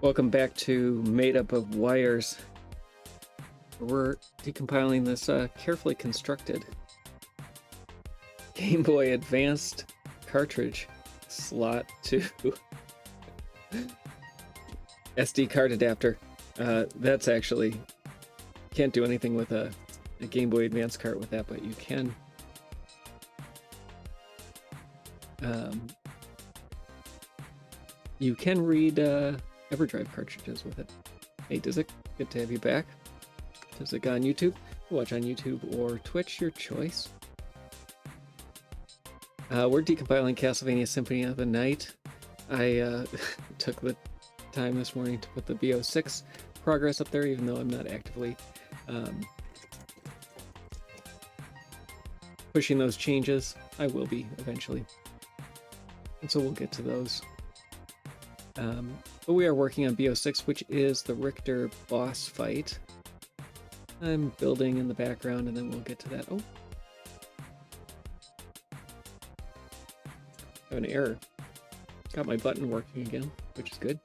Welcome back to Made Up of Wires. We're decompiling this carefully constructed Game Boy Advanced cartridge slot to SD card adapter. That's actually, can't do anything with a Game Boy Advance cart with that, but you can read EverDrive cartridges with it. Hey Dizik, good to have you back. Dizik on YouTube. Watch on YouTube or Twitch, your choice. We're decompiling Castlevania Symphony of the Night. I took the time this morning to put the BO6 progress up there, even though I'm not actively pushing those changes. I will be eventually. And so we'll get to those. But we are working on BO6, which is the Richter boss fight. I'm building in the background, and then we'll get to that. Oh. I have an error. Got my button working again, which is good.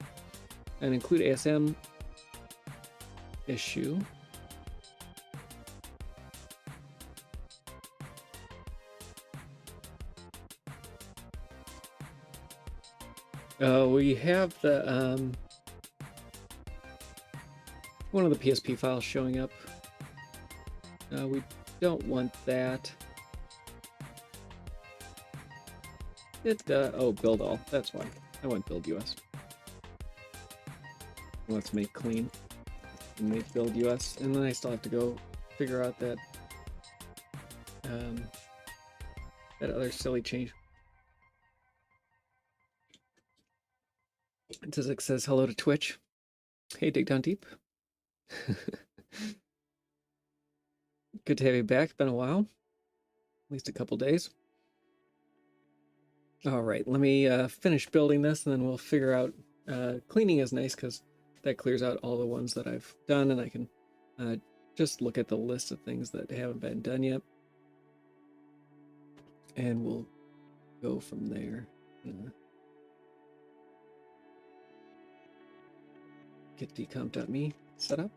And include ASM issue. We have the one of the PSP files showing up. We don't want that. Oh, build all. That's why. I want build US. Let's make clean. And make build US. And then I still have to go figure out that that other silly change. Dizik says hello to Twitch. Hey, Dig Down Deep. Good to have you back. Been a while. At least a couple days. All right, let me finish building this, and then we'll figure out... cleaning is nice, because that clears out all the ones that I've done, and I can just look at the list of things that haven't been done yet. And we'll go from there. Get decomp.me set up.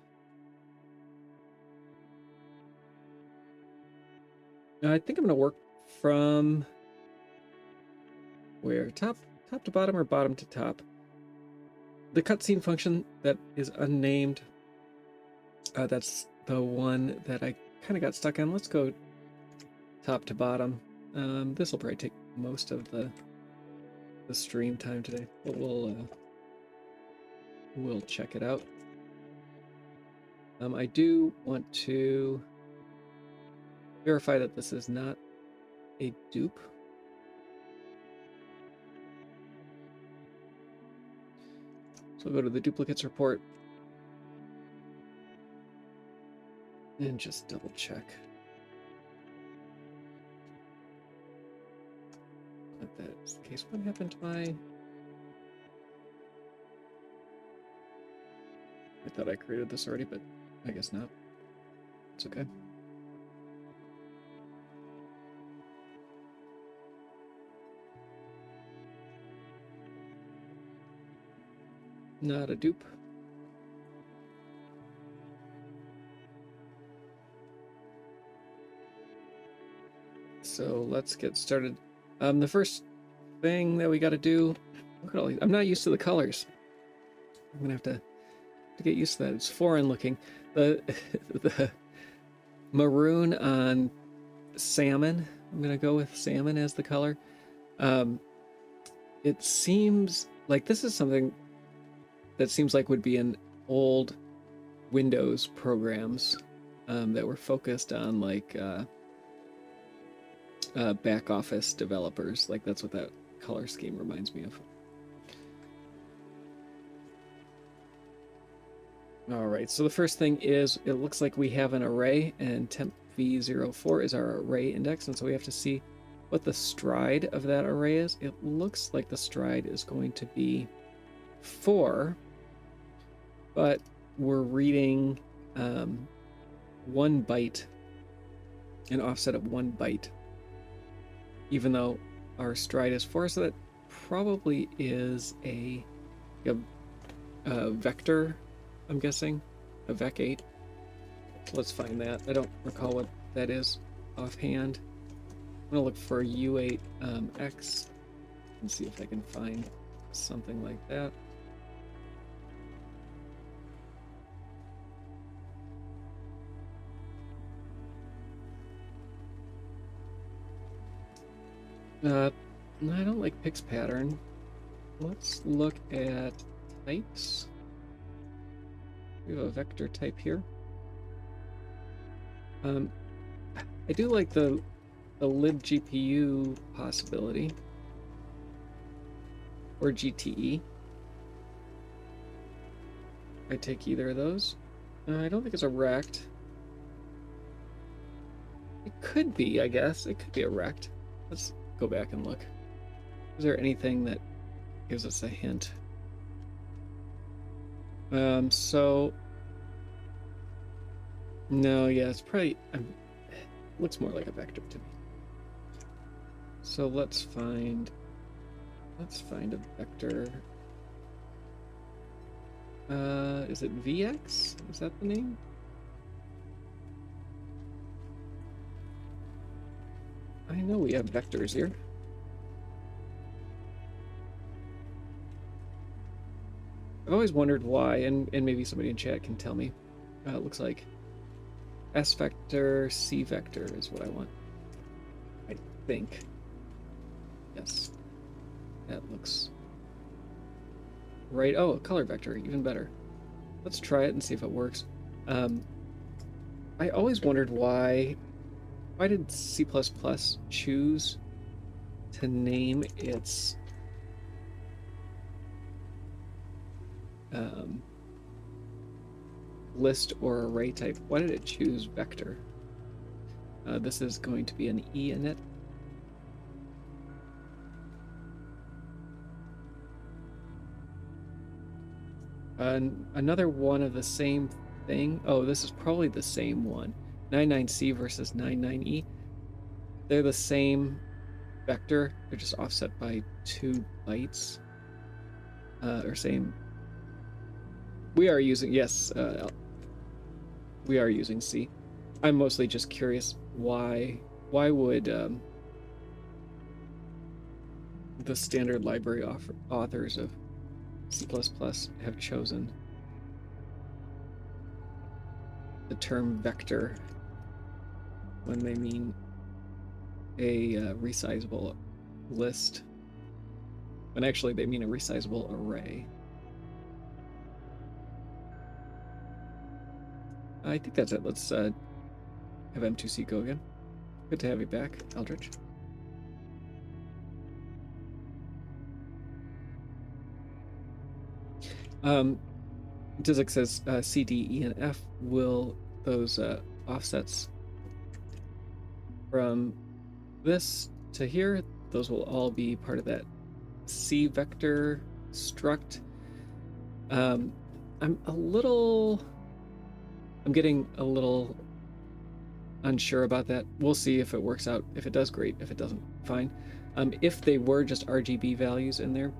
I think I'm going to work from where? Top to bottom or bottom to top? The cutscene function that is unnamed, that's the one that I kind of got stuck on. Let's go top to bottom. This will probably take most of the stream time today, but we'll check it out. I do want to verify that this is not a dupe. So I'll go to the duplicates report and just double check that that's the case. What happened to my... I thought I created this already, but I guess not. It's okay. Not a dupe. So let's get started. The first thing that we got to do, look at all these. I'm not used to the colors. I'm gonna have to get used to that. It's foreign looking. The maroon on salmon. I'm gonna go with salmon as the color. It seems like this is something that seems like would be in old Windows programs that were focused on like back office developers. Like that's what that color scheme reminds me of. All right, so the first thing is it looks like we have an array, and temp v04 is our array index, and so we have to see what the stride of that array is. It looks like the stride is going to be 4, but we're reading 1 byte, an offset of 1 byte, even though our stride is 4, so that probably is a vector, I'm guessing, a vec8. Let's find that. I don't recall what that is offhand. I'm gonna look for U8 X and see if I can find something like that. No, I don't like Pix pattern. Let's look at types. We have a vector type here. I do like the libgpu possibility, or GTE. I take either of those. I don't think it's a rect. It could be, I guess. It could be a rect. Let's go back and look. Is there anything that gives us a hint? So no, yeah, it's probably looks more like a vector to me. So let's find a vector. Is it VX? Is that the name? I know we have vectors here. I've always wondered why, and maybe somebody in chat can tell me. It looks like S vector, C vector is what I want. I think. Yes. That looks right. Oh, a color vector, even better. Let's try it and see if it works. I always wondered why did C++ choose to name its list or array type? Why did it choose vector? This is going to be an E in it. Another one of the same thing. Oh, this is probably the same one. 99C versus 99E. They're the same vector. They're just offset by 2 bytes. Or same. We are using, yes, we are using C. I'm mostly just curious why would the standard library authors of C++ have chosen the term vector when they mean a resizable list, when actually they mean a resizable array. I think that's it. Let's have M2C go again. Good to have you back, Eldritch. Dizik says C, D, E, and F will, those offsets from this to here, those will all be part of that C vector struct. I'm getting a little unsure about that. We'll see if it works out. If it does, great. If it doesn't, fine. If they were just RGB values in there,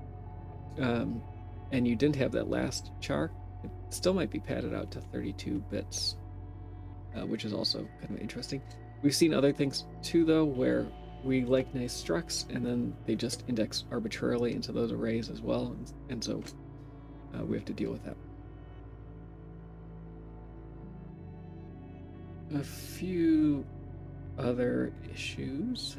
and you didn't have that last char, it still might be padded out to 32 bits, which is also kind of interesting. We've seen other things too, though, where we like nice structs, and then they just index arbitrarily into those arrays as well, and so we have to deal with that. A few other issues.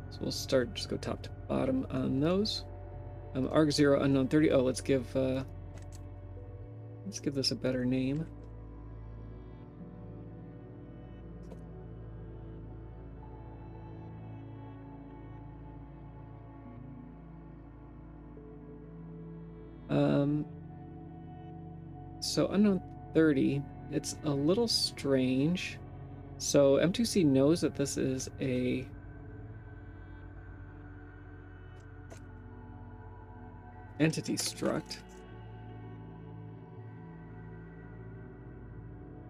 So we'll start, just go top to bottom on those. arg0 unknown 30. Oh, let's give this a better name. So unknown 30, it's a little strange. So M2C knows that this is a entity struct.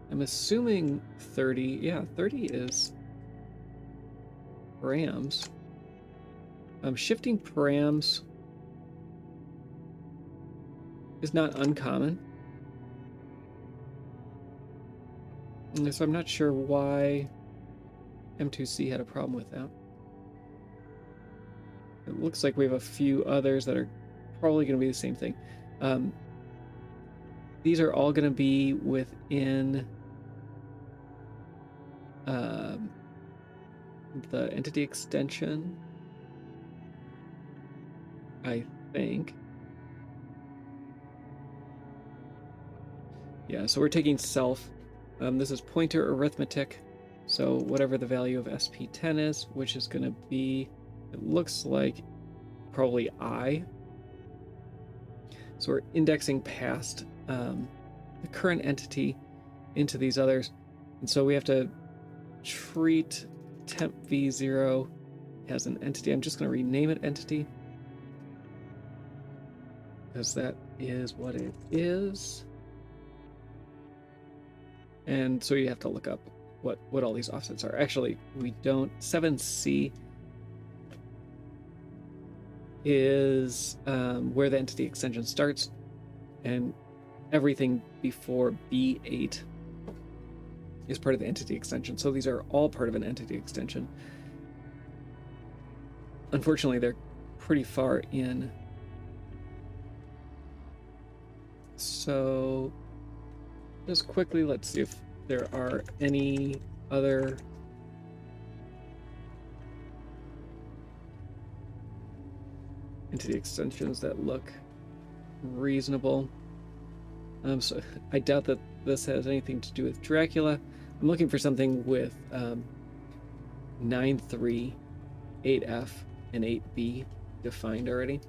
I'm assuming 30, yeah, 30 is params. Shifting params is not uncommon. And so I'm not sure why M2C had a problem with that. It looks like we have a few others that are probably going to be the same thing. These are all going to be within the entity extension, I think. Yeah, so we're taking self. This is pointer arithmetic. So whatever the value of SP10 is, which is going to be, it looks like probably I. So we're indexing past the current entity into these others. And so we have to treat temp v0 as an entity. I'm just going to rename it entity, because that is what it is. And so you have to look up what all these offsets are. Actually, we don't. 7C is where the entity extension starts, and everything before B8 is part of the entity extension. So these are all part of an entity extension. Unfortunately, they're pretty far in. So just quickly, let's see if there are any other entity extensions that look reasonable. So I doubt that this has anything to do with Dracula. I'm looking for something with 9.3, 8F, and 8B defined already.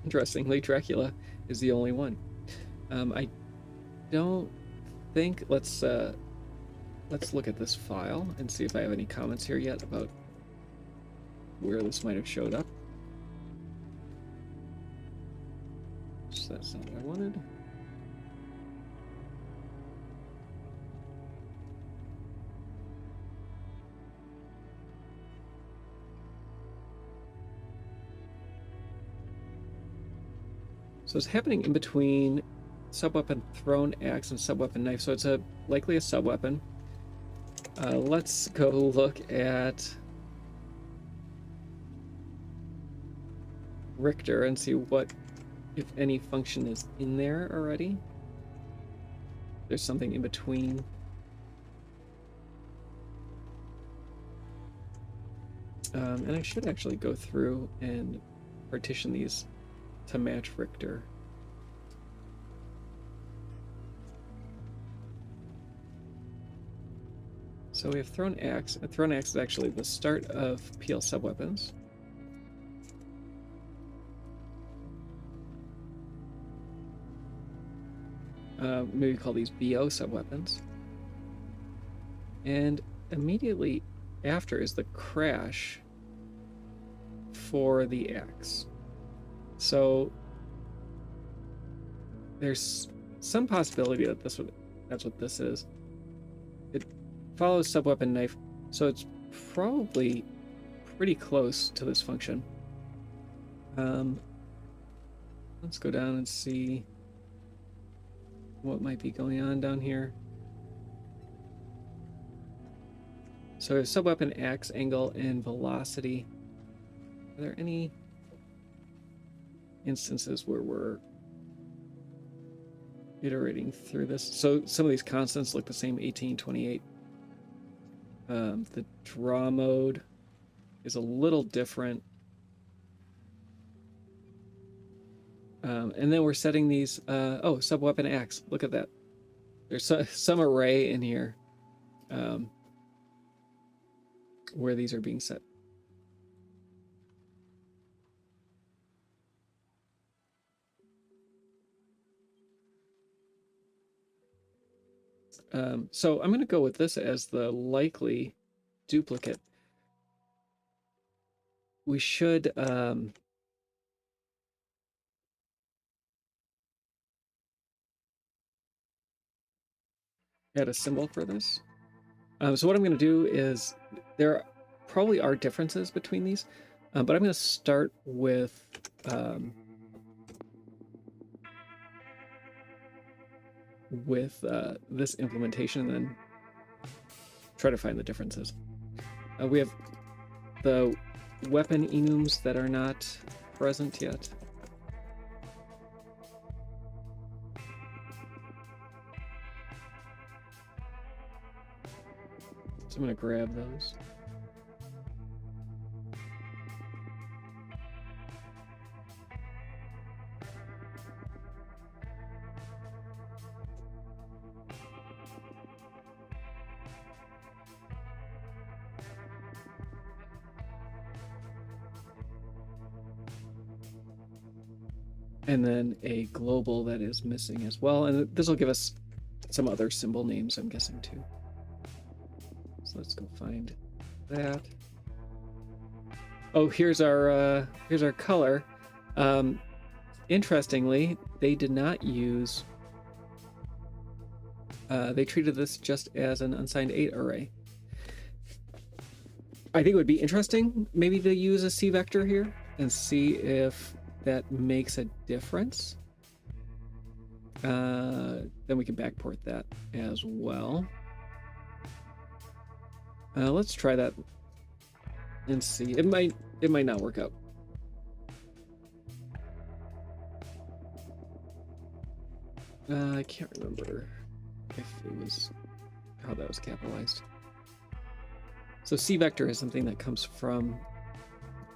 Interestingly, Dracula is the only one. I don't think. Let's look at this file and see if I have any comments here yet about where this might have showed up. So that's not what I wanted. So it's happening in between subweapon thrown axe and subweapon knife. So it's likely a subweapon. Let's go look at Richter and see what, if any, function is in there already. There's something in between. And I should actually go through and partition these to match Richter. So we have thrown axe. A thrown axe is actually the start of PL subweapons. Maybe call these BO subweapons. And immediately after is the crash for the axe. So there's some possibility that that's what this is. It follows subweapon knife, so it's probably pretty close to this function. Let's go down and see what might be going on down here. So subweapon axe, angle, and velocity. Are there any instances where we're iterating through this? So some of these constants look the same, 18, 28. The draw mode is a little different. And then we're setting these, subweapon axe. Look at that. There's some array in here where these are being set. So I'm going to go with this as the likely duplicate. We should add a symbol for this. So what I'm going to do is, there probably are differences between these, But I'm going to start with this implementation and then try to find the differences. We have the weapon enums that are not present yet. So I'm going to grab those. And then a global that is missing as well. And this will give us some other symbol names, I'm guessing, too. So let's go find that. Oh, here's our color. Interestingly, they did not use... they treated this just as an unsigned 8 array. I think it would be interesting maybe to use a C vector here and see if that makes a difference. Then we can backport that as well. Let's try that and see. It might not work out. I can't remember if it was how that was capitalized. So C vector is something that comes from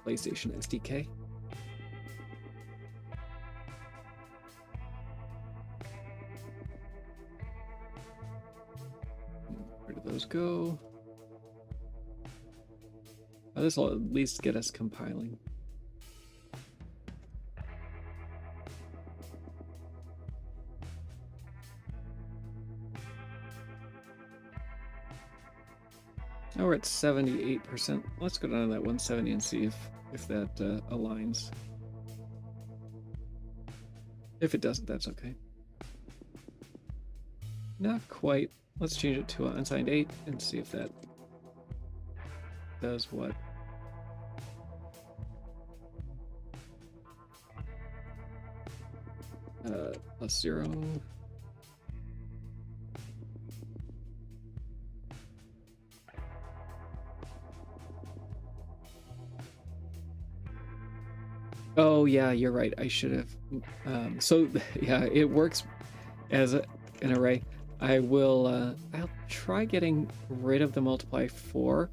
PlayStation SDK. Where do those go? Oh, this will at least get us compiling. Now we're at 78%. Let's go down to that 170 and see if that aligns. If it doesn't, that's okay. Not quite. Let's change it to an unsigned 8 and see if that does what. +0. Oh yeah, you're right. I should have. So yeah, it works as an array. I'll try getting rid of the multiply 4.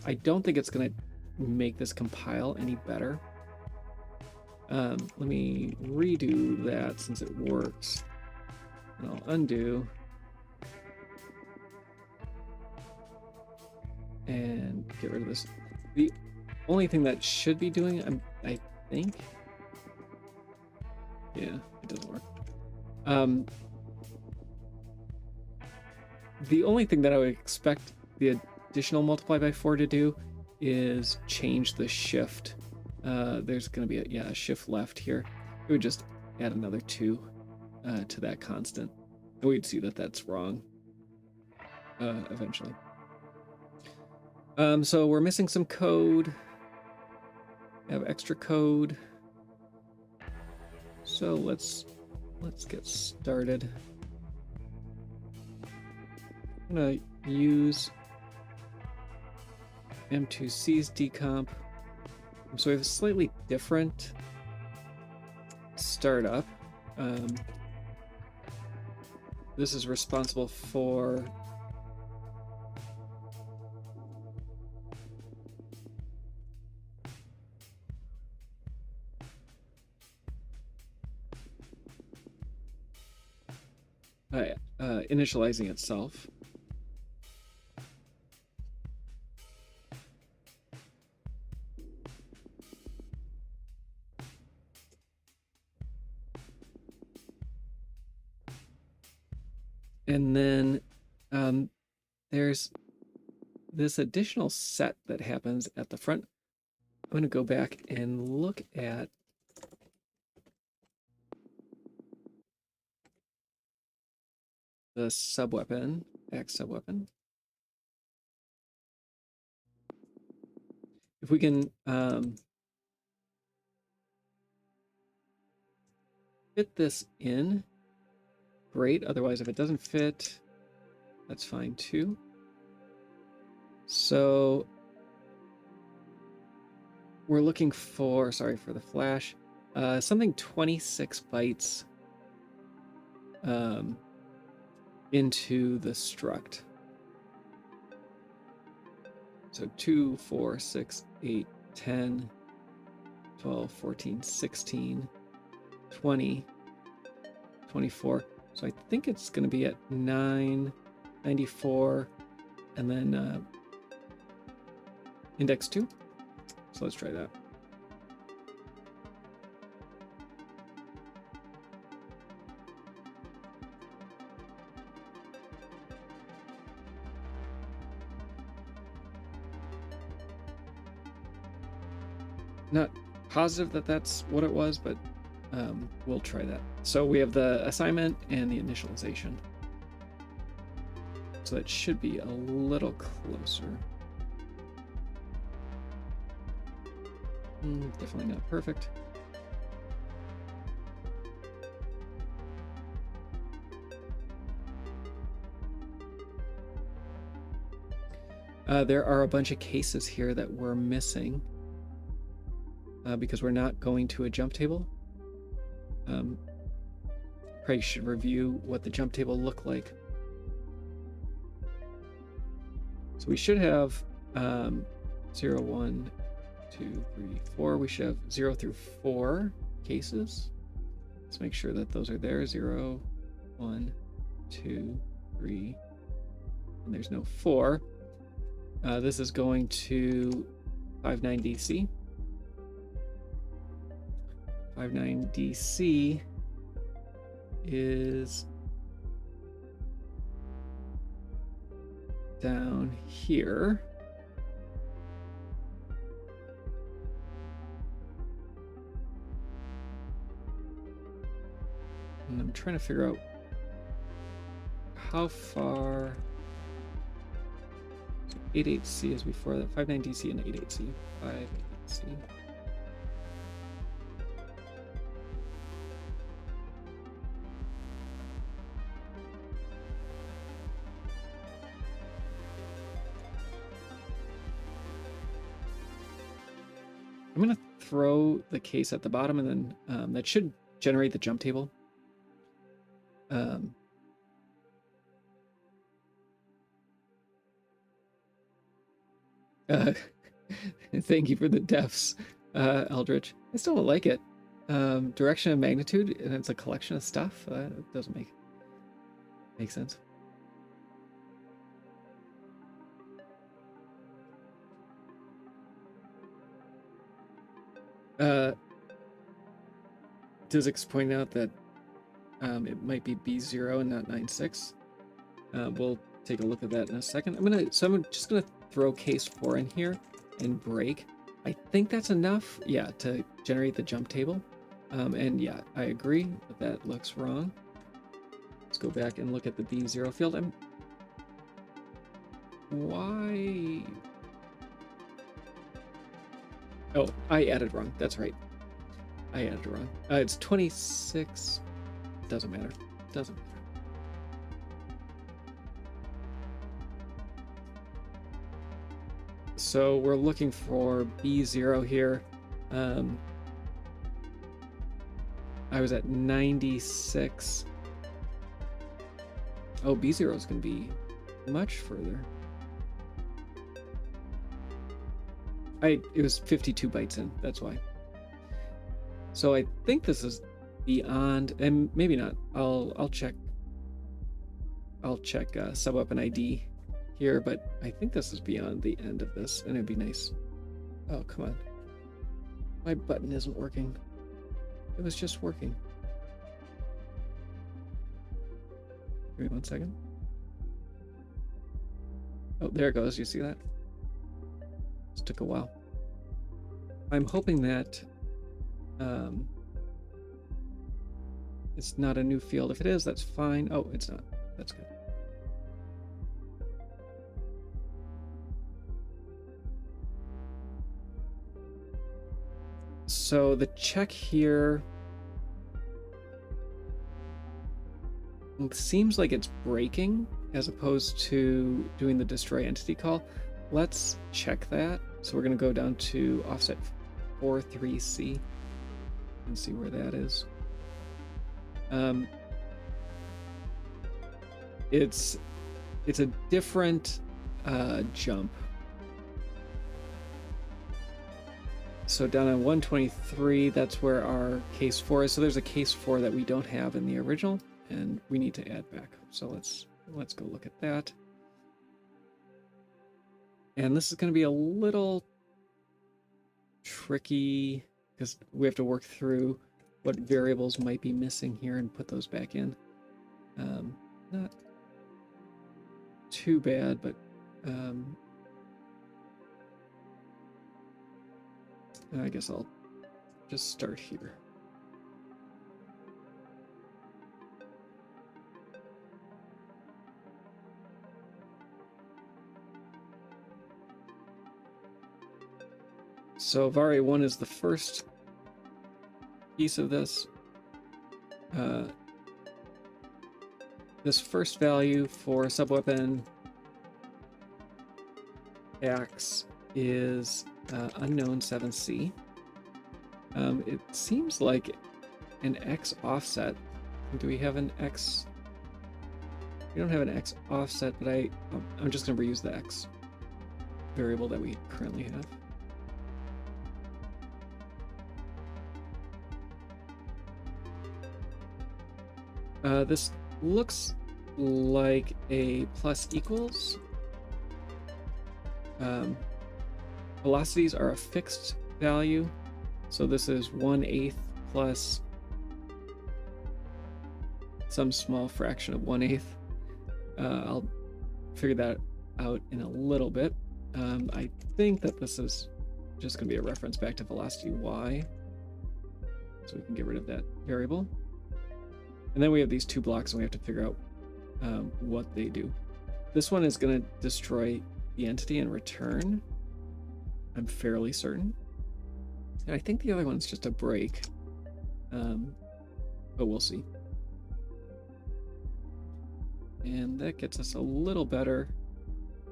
I don't think it's gonna make this compile any better. Let me redo that since it works. And I'll undo. And get rid of this. The only thing that should be doing, I think. Yeah, it doesn't work. The only thing that I would expect the additional multiply by 4 to do is change the shift. There's going to be a shift left here. It would just add another 2 to that constant. And we'd see that that's wrong eventually. So we're missing some code. We have extra code. So let's get started. I'm gonna use M2C's decomp. So we have a slightly different startup. This is responsible for initializing itself. And then there's this additional set that happens at the front. I'm going to go back and look at the subweapon, X subweapon. If we can fit this in, great. Otherwise, if it doesn't fit, that's fine too. So we're looking for, sorry for the flash, something 26 bytes into the struct. So 2, 4, 6, 8, 10, 12, 14, 16, 20, 24. So I think it's going to be at 9, 94, and then index 2. So let's try that. Not positive that that's what it was, but we'll try that. So we have the assignment and the initialization. So that should be a little closer. Definitely not perfect. There are a bunch of cases here that we're missing because we're not going to a jump table. Probably should review what the jump table looked like. So we should have 0, 1, 2, 3, 4. We should have 0 through 4 cases. Let's make sure that those are there. 0, 1, 2, 3, and there's no 4. This is going to 59 DC. 59 DC is down here. And I'm trying to figure out how far 88C is before that. 59 DC and 88C. 58C. I'm going to throw the case at the bottom, and then that should generate the jump table. Thank you for the defs, Eldritch. I still don't like it. Direction of magnitude, and it's a collection of stuff. It doesn't make sense. Dizix pointed out that it might be B0 and not 96. We'll take a look at that in a second. I'm just gonna throw case 4 in here and break. I think that's enough, yeah, to generate the jump table. And yeah, I agree that looks wrong. Let's go back and look at the B0 field. Why? Oh, I added wrong. That's right. I added wrong. It's 26. Doesn't matter. Doesn't matter. So we're looking for B0 here. I was at 96. Oh, B0 is going to be much further. It was 52 bytes in, that's why. So I think this is beyond, and maybe not. I'll check sub-weapon ID here, but I think this is beyond the end of this, and it'd be nice. Oh, come on. My button isn't working. It was just working. Give me 1 second. Oh, there it goes. You see that? This took a while. I'm hoping that it's not a new field. If it is, that's fine. Oh, it's not. That's good. So the check here It seems like it's breaking as opposed to doing the destroy entity call. Let's check that. So we're going to go down to offset 43C and see where that is. It's a different jump. So down on 123, that's where our case 4 is. So there's a case 4 that we don't have in the original, and we need to add back. So let's go look at that. And this is going to be a little tricky because we have to work through what variables might be missing here and put those back in. Not too bad, but I guess I'll just start here. So Vari 1 is the first piece of this. This first value for subweapon X is unknown 7C. It seems like an X offset. Do we have an X? We don't have an X offset, but I'm just going to reuse the X variable that we currently have. This looks like a plus equals. Velocities are a fixed value, so this is 1/8 plus some small fraction of 1/8. I'll figure that out in a little bit. I think that this is just going to be a reference back to velocity y, so we can get rid of that variable. And then we have these two blocks, and we have to figure out what they do. This one is going to destroy the entity and return. I'm fairly certain. And I think the other one's just a break, but we'll see. And that gets us a little better.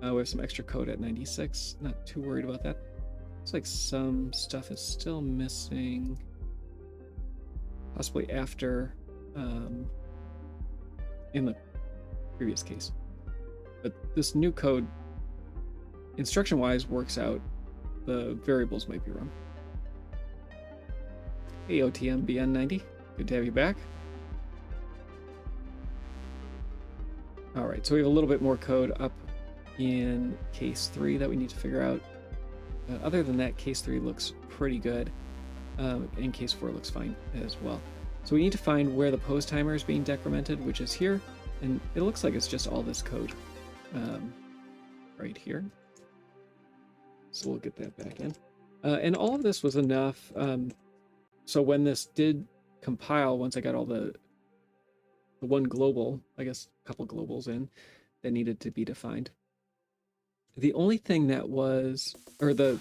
We have some extra code at 96. Not too worried about that. Looks like some stuff is still missing, possibly after in the previous case. But this new code, instruction-wise, works out. The variables might be wrong. Hey, OTM BN90. Good to have you back. All right, so we have a little bit more code up in case 3 that we need to figure out. Other than that, case 3 looks pretty good, and case 4 looks fine as well. So we need to find where the pose timer is being decremented, which is here, and it looks like it's just all this code right here. So we'll get that back in. And all of this was enough. So when this did compile, once I got all the one global, I guess a couple globals in, that needed to be defined. The only thing that was, or the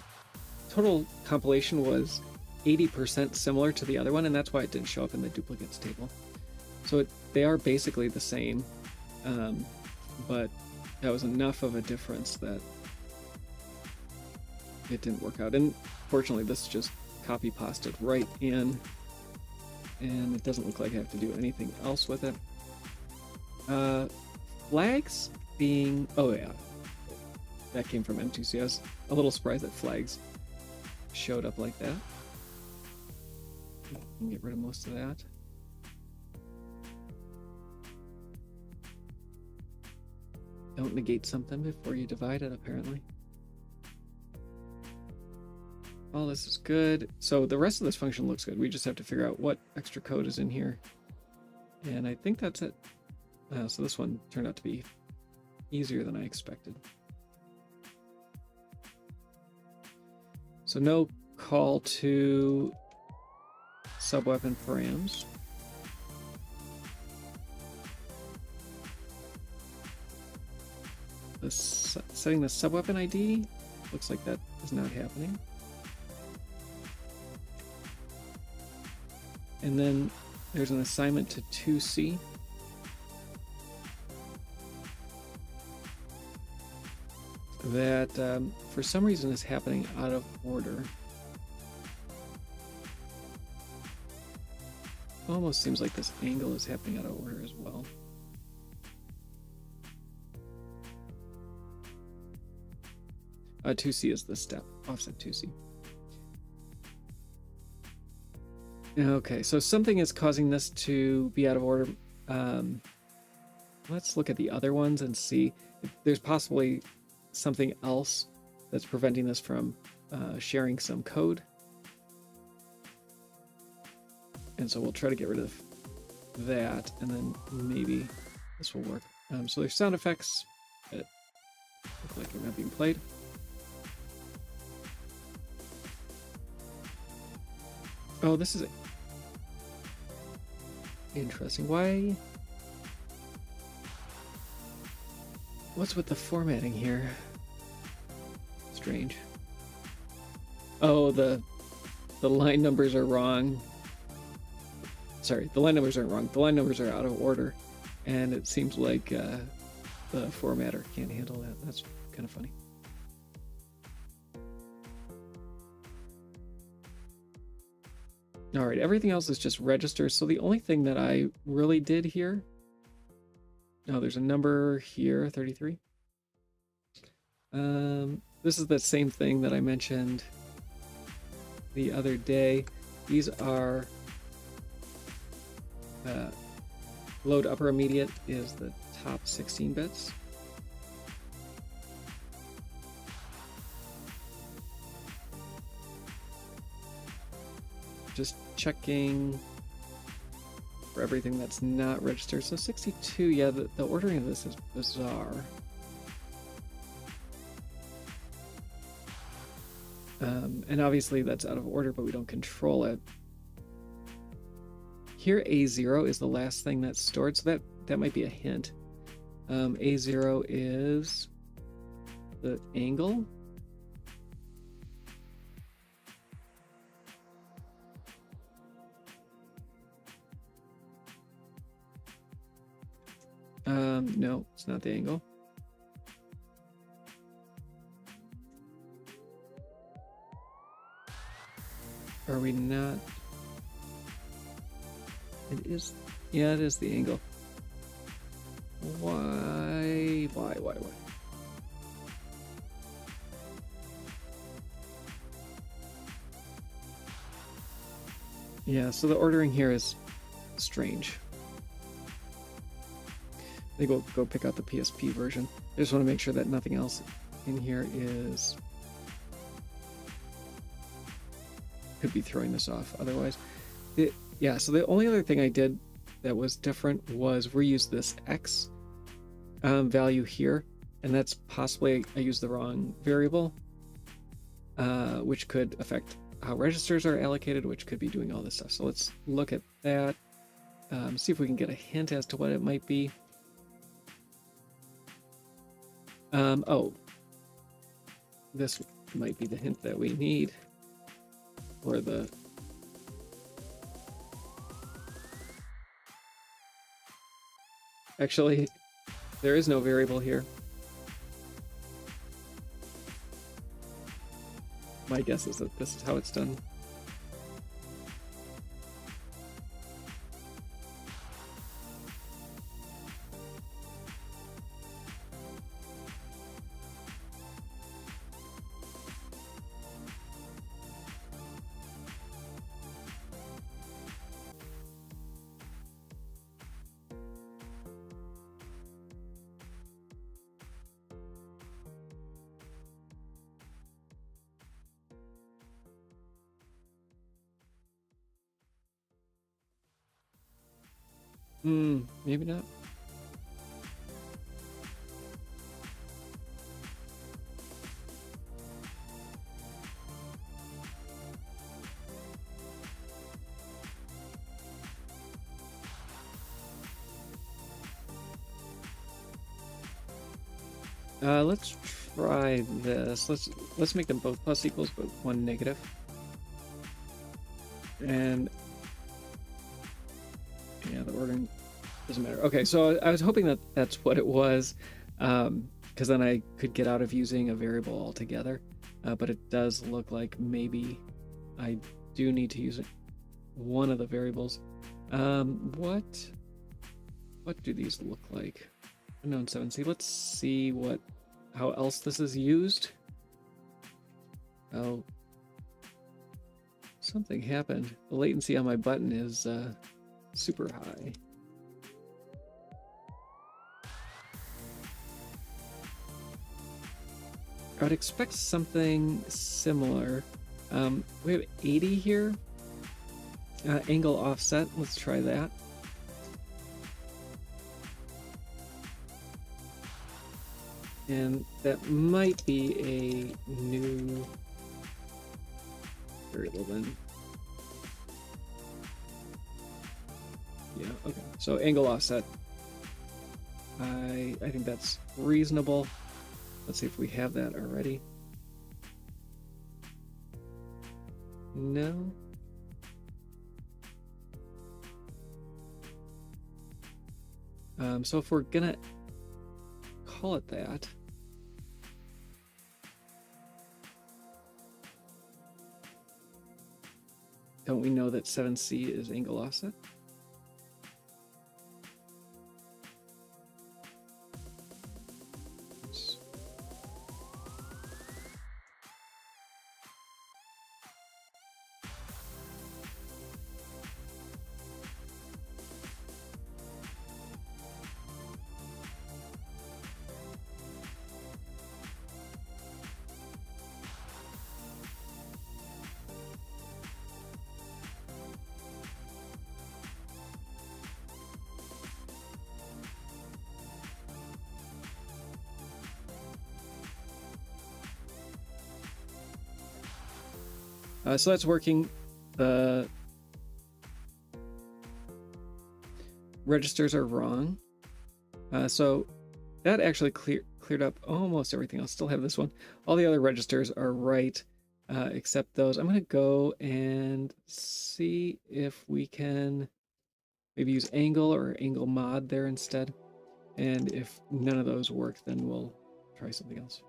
total compilation was 80% similar to the other one, and that's why it didn't show up in the duplicates table. So they are basically the same, but that was enough of a difference that it didn't work out. And fortunately, this just copy pasted right in, and it doesn't look like I have to do anything else with it. Flags being, oh yeah, that came from M2C. I was a little surprised that flags showed up like that. Get rid of most of that. Don't negate something before you divide it, apparently. All this is good. So the rest of this function looks good. We just have to figure out what extra code is in here. And I think that's it. So this one turned out to be easier than I expected. So no call to subweapon params. Setting the subweapon ID looks like that is not happening. And then there's an assignment to 2C. that for some reason is happening out of order. Almost seems like this angle is happening out of order as well. Uh, 2C is the step, offset 2C. Okay, so something is causing this to be out of order. Let's look at the other ones and see if there's possibly something else that's preventing this from sharing some code. And so we'll try to get rid of that, and then maybe this will work. So there's sound effects that look like they're not being played. Oh, this is interesting. Why? What's with the formatting here? Strange. Oh, the line numbers are wrong. Sorry, the line numbers aren't wrong. The line numbers are out of order, and it seems like the formatter can't handle that. That's kind of funny. All right, everything else is just registers. So the only thing that I really did here, oh, there's a number here, 33. This is the same thing that I mentioned the other day. These are load upper immediate is the top 16 bits. Just checking for everything that's not registered. So 62, yeah, the ordering of this is bizarre. And obviously that's out of order, but we don't control it. Here A0 is the last thing that's stored, so that might be a hint. A0 is the angle. No, it's not the angle. Are we not? It is, yeah, it is the angle. Why? Yeah, so the ordering here is strange. I think we'll go pick out the PSP version. I just want to make sure that nothing else in here is... could be throwing this off otherwise. Yeah, so the only other thing I did that was different was reuse this X value here, and that's possibly I used the wrong variable, which could affect how registers are allocated, which could be doing all this stuff. So let's look at that, see if we can get a hint as to what it might be. Oh, this might be the hint that we need, or the... Actually, there is no variable here. My guess is that this is how it's done. Maybe not. Let's try this. Let's make them both plus equals, but one negative. And yeah, the ordering doesn't matter. Okay, so I was hoping that that's what it was. because then I could get out of using a variable altogether. But it does look like maybe I do need to use one of the variables. What do these look like? Unknown 7C. Let's see how else this is used. Oh, something happened. The latency on my button is super high. I would expect something similar. We have 80 here. Angle offset. Let's try that. And that might be a new variable then. Yeah, okay. So angle offset. I think that's reasonable. Let's see if we have that already. No. So if we're gonna call it that, don't we know that 7C is angle offset? So that's working. The registers are wrong. So that actually cleared up almost everything. I'll still have this one. All the other registers are right, except those. I'm going to go and see if we can maybe use angle or angle mod there instead. And if none of those work, then we'll try something else.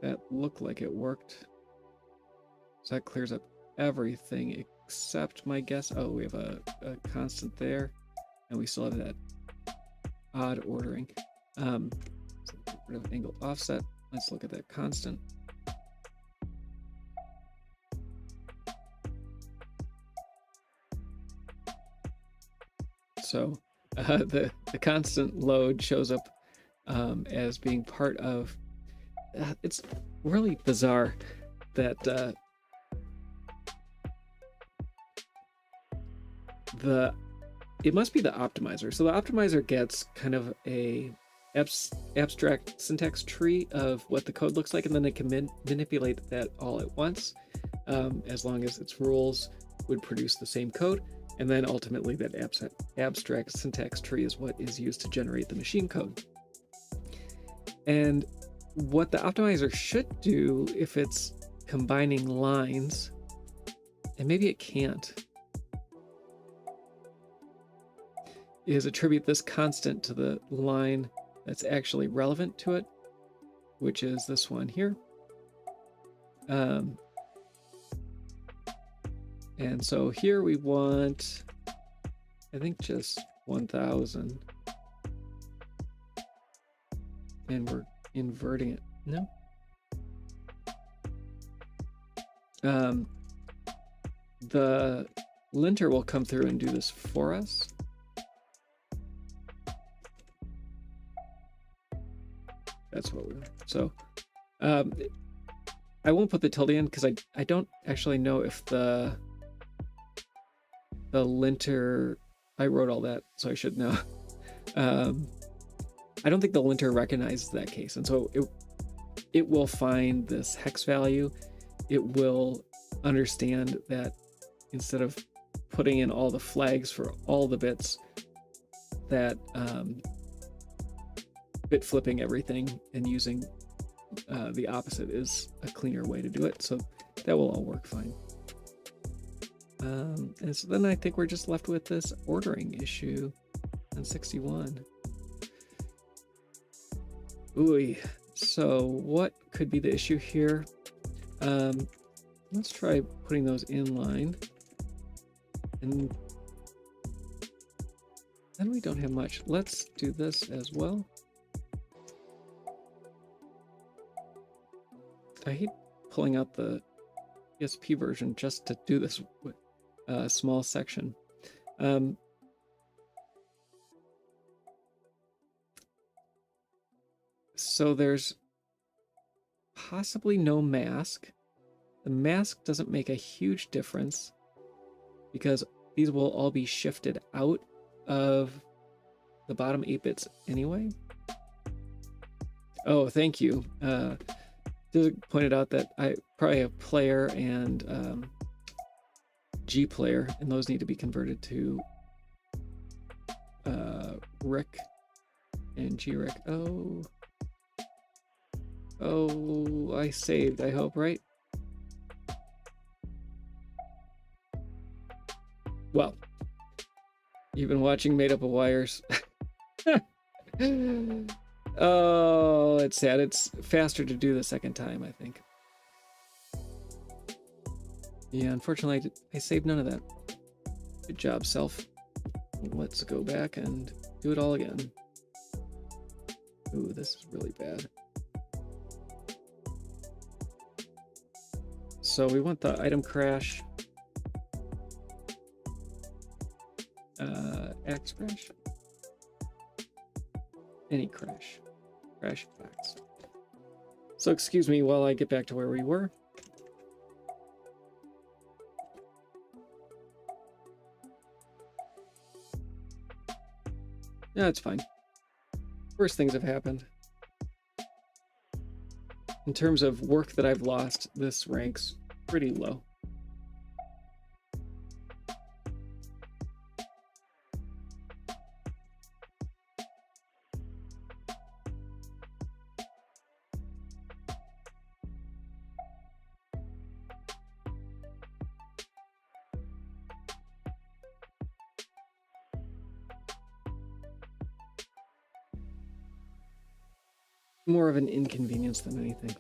That looked like it worked. So that clears up everything except my guess. Oh, we have a constant there, and we still have that odd ordering. So get rid of angle offset. Let's look at that constant. So the constant load shows up as being part of. It's really bizarre that. It must be the optimizer. So the optimizer gets kind of a abstract syntax tree of what the code looks like, and then it can manipulate that all at once, as long as its rules would produce the same code. And then ultimately that abstract syntax tree is what is used to generate the machine code. And what the optimizer should do, if it's combining lines, and maybe it can't, is attribute this constant to the line that's actually relevant to it, which is this one here. And so here we want, I think, just 1000. And we're inverting it. No? The linter will come through and do this for us. That's what we want. So I won't put the tilde in because I don't actually know if the linter, I wrote all that, so I should know. I don't think the linter recognizes that case, and so it will find this hex value. It will understand that instead of putting in all the flags for all the bits, that bit flipping everything and using the opposite is a cleaner way to do it. So that will all work fine. And so then I think we're just left with this ordering issue on 61. Ooh, so what could be the issue here? Let's try putting those in line. And then we don't have much. Let's do this as well. I hate pulling out the PSP version just to do this small section. So there's possibly no mask. The mask doesn't make a huge difference because these will all be shifted out of the bottom 8 bits anyway. Oh, thank you. Just pointed out that I probably have player and G player, and those need to be converted to Rick and G Rick. Oh, I saved, I hope, right? Well, you've been watching Made Up of Wires. Oh, it's sad. It's faster to do the second time, I think. Yeah, unfortunately, I saved none of that. Good job, self. Let's go back and do it all again. Ooh, this is really bad. So we want the item crash. Axe crash? Any crash. Crash axe. So excuse me while I get back to where we were. No, it's fine. Worse things have happened. In terms of work that I've lost, this ranks pretty low. More of an inconvenience than anything.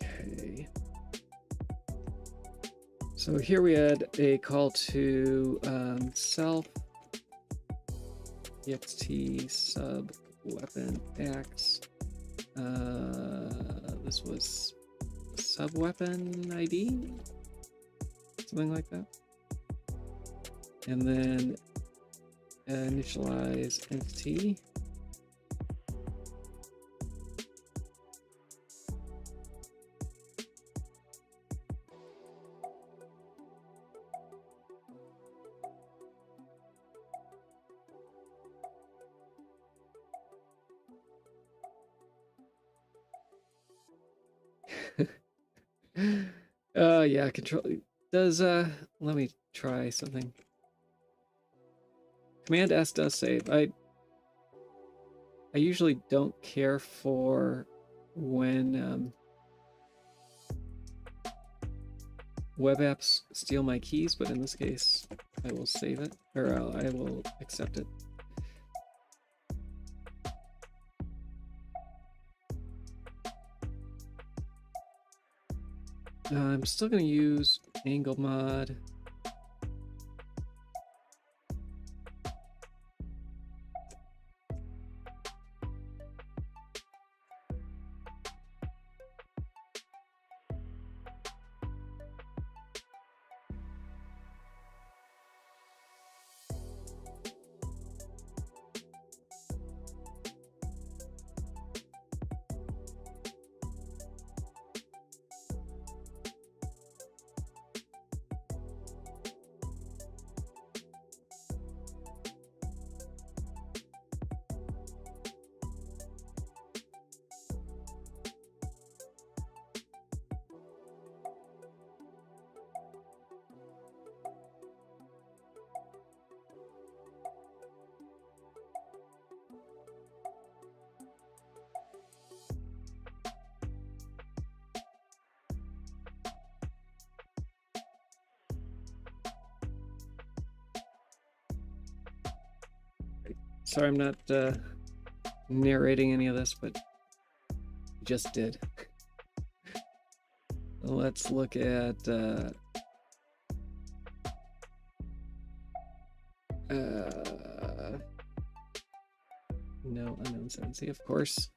Okay. So here we had a call to self ext sub weapon axe. This was sub weapon ID, something like that. And then initialize entity. Yeah, control does let me try something. Command S does save. I usually don't care for when web apps steal my keys, but in this case I will save it, or I will accept it. I'm still going to use angle mod. Sorry, I'm not narrating any of this, but just did. Let's look at no unknown 7C, of course.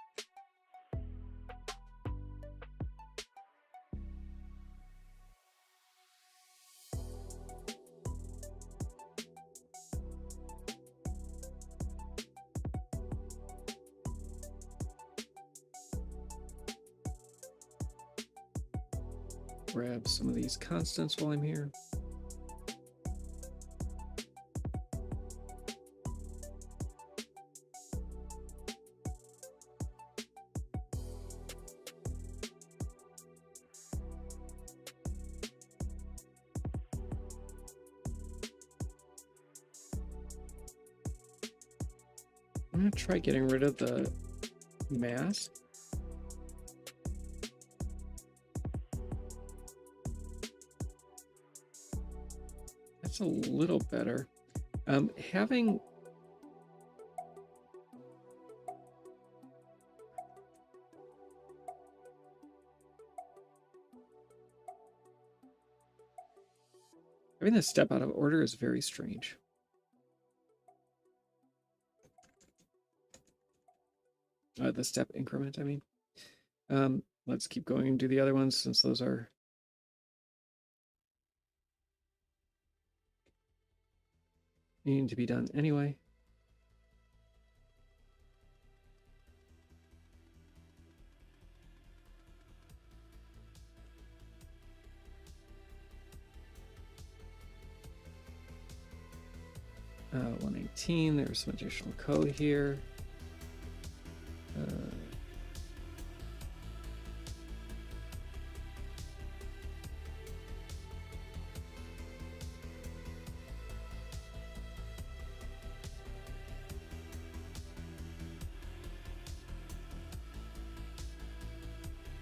Grab some of these constants while I'm here. I'm gonna try getting rid of the mask. That's a little better. Having this step out of order is very strange. The step increment, I mean. Let's keep going and do the other ones since those are needing to be done anyway. Uh, 118, there's some additional code here.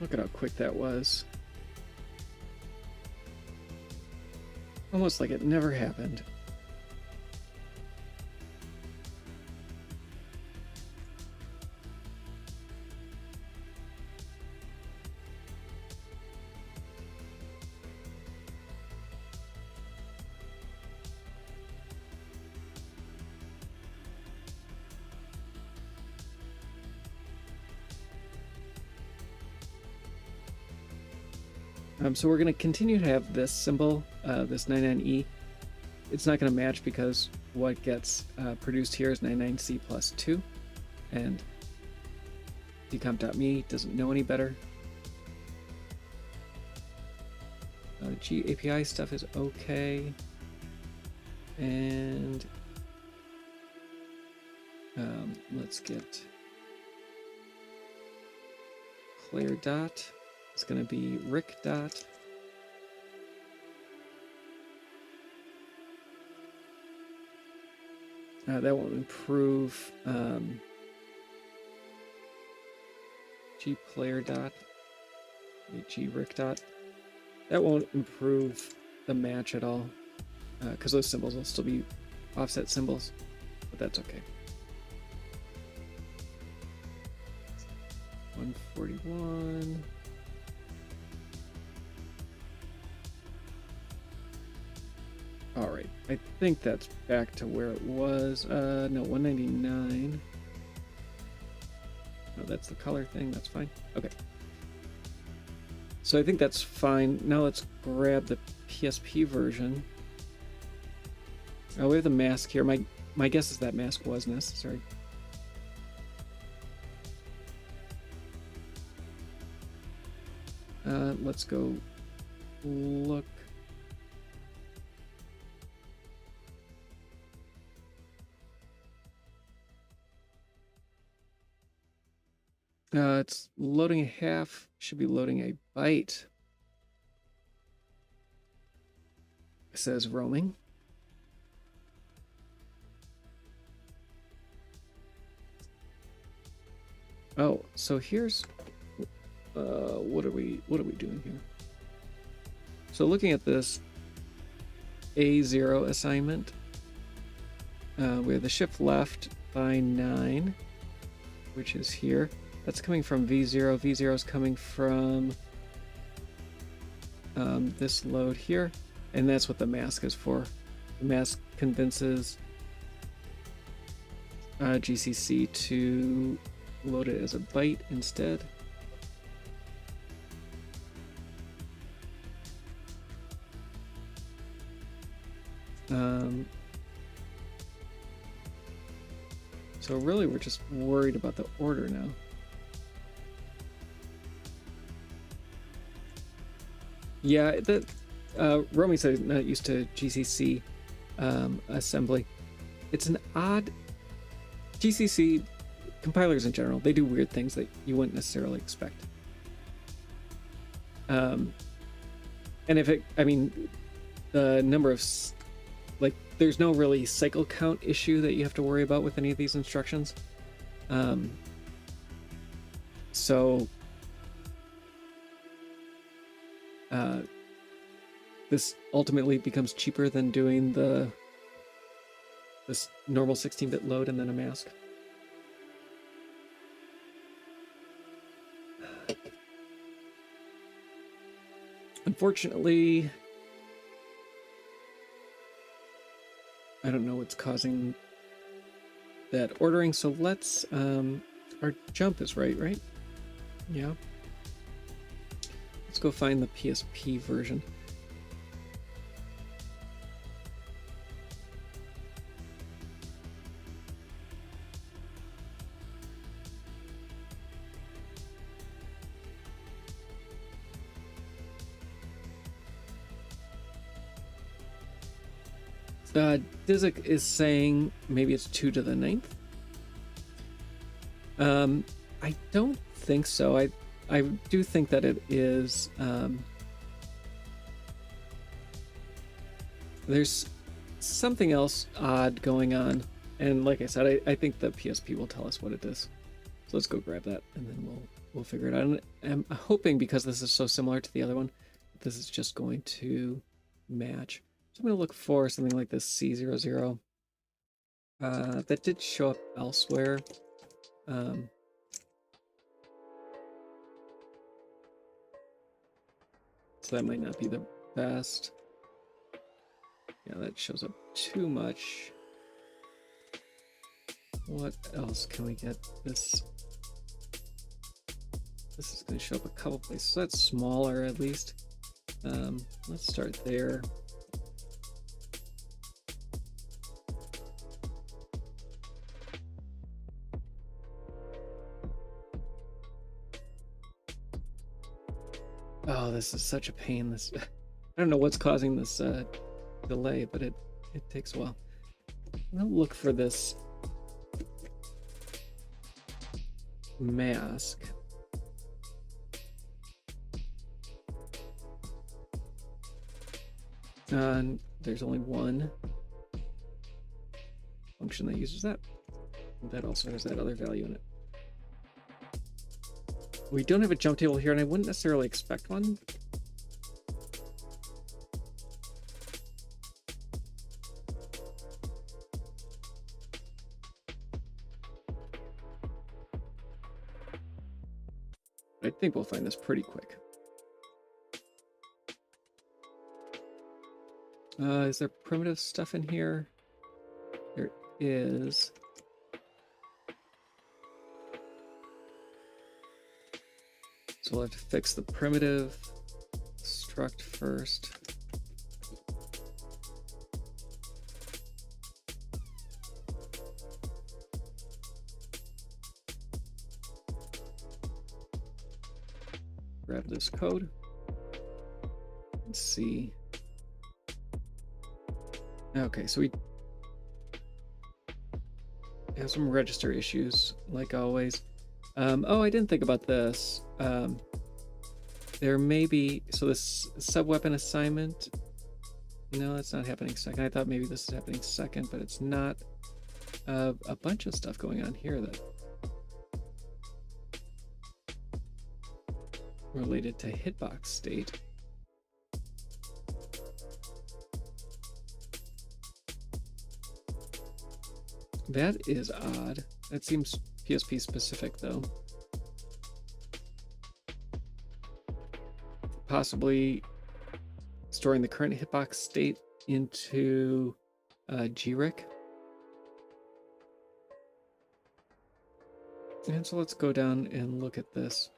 Look at how quick that was. Almost like it never happened. So we're going to continue to have this symbol, this 99E. It's not going to match because what gets produced here is 99C plus 2, and decomp.me doesn't know any better. G API stuff is okay, and let's get player dot. It's going to be Rick dot. That will improve G player dot, G Rick dot. That won't improve the match at all because those symbols will still be offset symbols, but that's okay. 141. All right, I think that's back to where it was. No, 199. No, that's the color thing. That's fine. Okay. So I think that's fine. Now let's grab the PSP version. Oh, we have the mask here. My guess is that mask was necessary. Let's go look. It's loading a half, should be loading a byte. It says roaming. Oh, so here's what are we doing here? So looking at this A0 assignment, we have the shift left by 9, which is here. That's coming from V0. V0 is coming from this load here, and that's what the mask is for. The mask convinces GCC to load it as a byte instead. So really we're just worried about the order now. Yeah, Romy said he's not used to GCC assembly. It's an odd... GCC compilers in general, they do weird things that you wouldn't necessarily expect. And the number of... there's no really cycle count issue that you have to worry about with any of these instructions. This ultimately becomes cheaper than doing this normal 16-bit load and then a mask. Unfortunately, I don't know what's causing that ordering, so let's, our jump is right? Yeah. Let's go find the PSP version. Dizik is saying maybe it's 2 to the 9th. I don't think so. I do think that it is. There's something else odd going on, and like I said, I think the PSP will tell us what it is. So let's go grab that, and then we'll figure it out. And I'm hoping, because this is so similar to the other one, this is just going to match. So I'm going to look for something like this C00. That did show up elsewhere. So that might not be the best. Yeah, that shows up too much. What else can we get? This is going to show up a couple places. So that's smaller, at least. Let's start there. Oh, this is such a pain. I don't know what's causing this delay, but it takes a while. I'm gonna look for this mask. There's only one function that uses that. That also has that other value in it. We don't have a jump table here, and I wouldn't necessarily expect one. I think we'll find this pretty quick. Is there primitive stuff in here? There is. So we'll have to fix the primitive struct first. Grab this code. Let's see. Okay, so we have some register issues, like always. Oh, I didn't think about this. There may be, so this sub-weapon assignment, no, that's not happening second. I thought maybe this is happening second, but it's not. A bunch of stuff going on here that related to hitbox state. That is odd. That seems PSP specific though. Possibly storing the current hitbox state into GRIC. And so let's go down and look at this.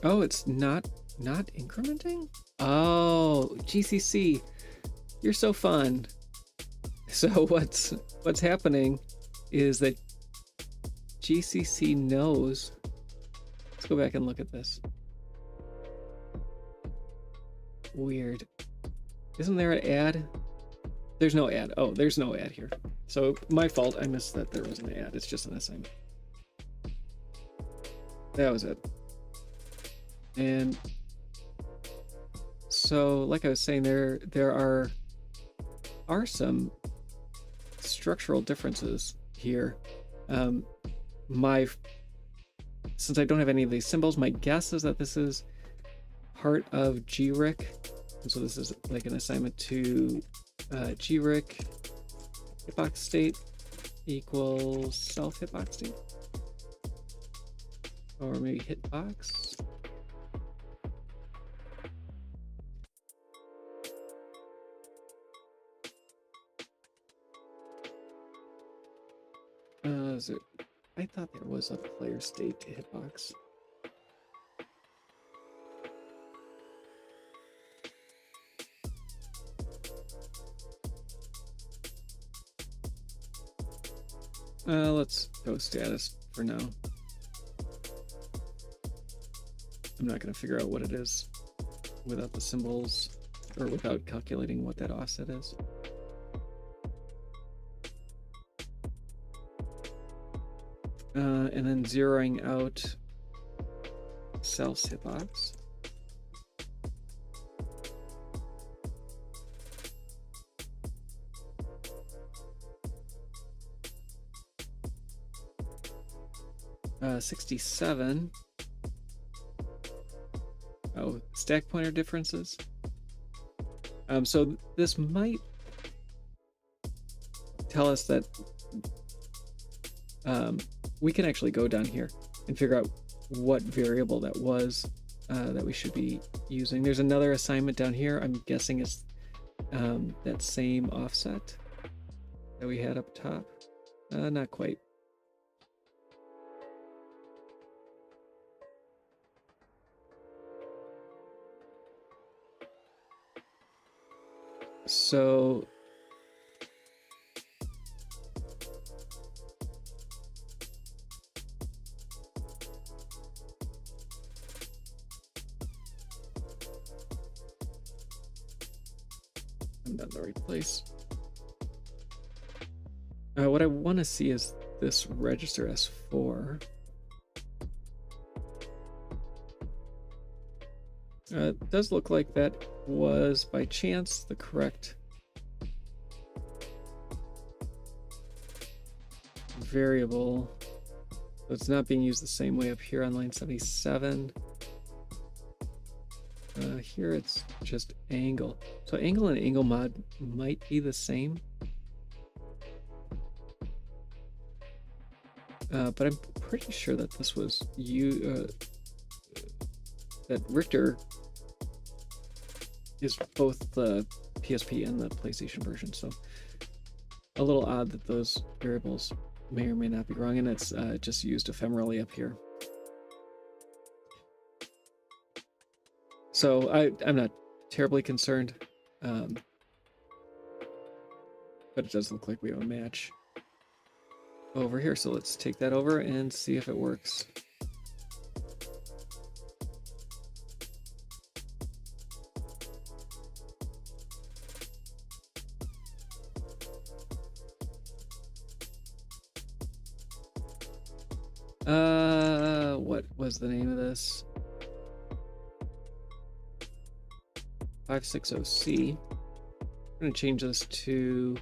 Oh, it's not incrementing? Oh, GCC. You're so fun. So what's happening is that GCC knows. Let's go back and look at this. Weird. Isn't there an ad? There's no ad. Oh, there's no ad here. So my fault. I missed that there was an ad. It's just an assignment. That was it. And so, like I was saying, there are some structural differences here. Since I don't have any of these symbols, my guess is that this is part of GRIC. And so this is like an assignment to GRIC hitbox state equals self hitbox state, or maybe hitbox. I thought there was a player state hitbox. Let's go status for now. I'm not going to figure out what it is without the symbols, or without calculating what that offset is. And then zeroing out self's hitbox. Uh, 67. Oh, stack pointer differences. So this might tell us that we can actually go down here and figure out what variable that was that we should be using. There's another assignment down here. I'm guessing it's that same offset that we had up top. Not quite. So I'm not in the right place. What I want to see is this register S4. It does look like that was by chance the correct variable. So it's not being used the same way up here on line 77. Here it's just angle. So angle and angle mod might be the same. But I'm pretty sure that this was that Richter is both the PSP and the PlayStation version. So a little odd that those variables may or may not be wrong, and it's just used ephemerally up here. So I'm not terribly concerned, but it does look like we have a match over here. So let's take that over and see if it works. What was the name of this? 560C. I'm going to change this to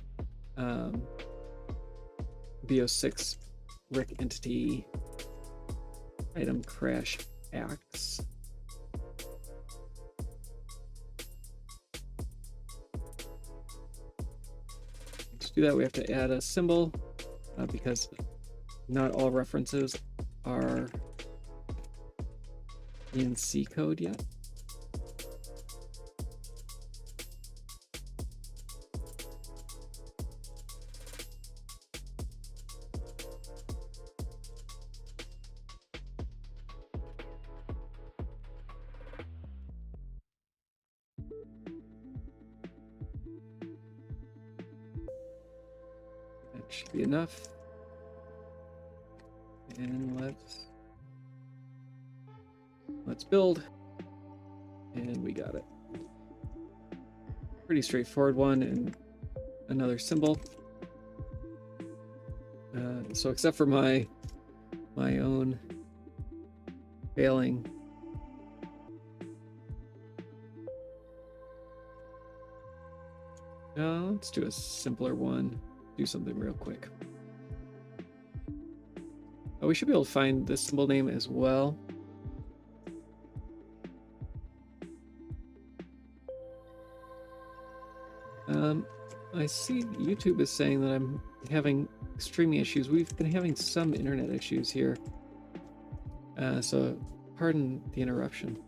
B06 RIC entity item crash X. to do that, we have to add a symbol because not all references are in C code yet. That should be enough. And let's build. And we got it. Pretty straightforward one, and another symbol. So except for my own failing, let's do a simpler one. Do something real quick. Oh, we should be able to find this symbol name as well. I see YouTube is saying that I'm having streaming issues. We've been having some internet issues here. So pardon the interruption.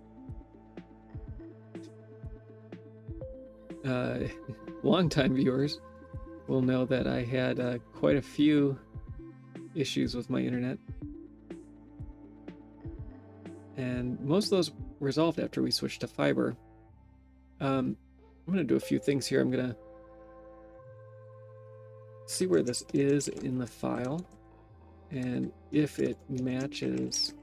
Longtime viewers will know that I had quite a few issues with my internet. And most of those resolved after we switched to fiber. I'm going to do a few things here. I'm going to see where this is in the file and if it matches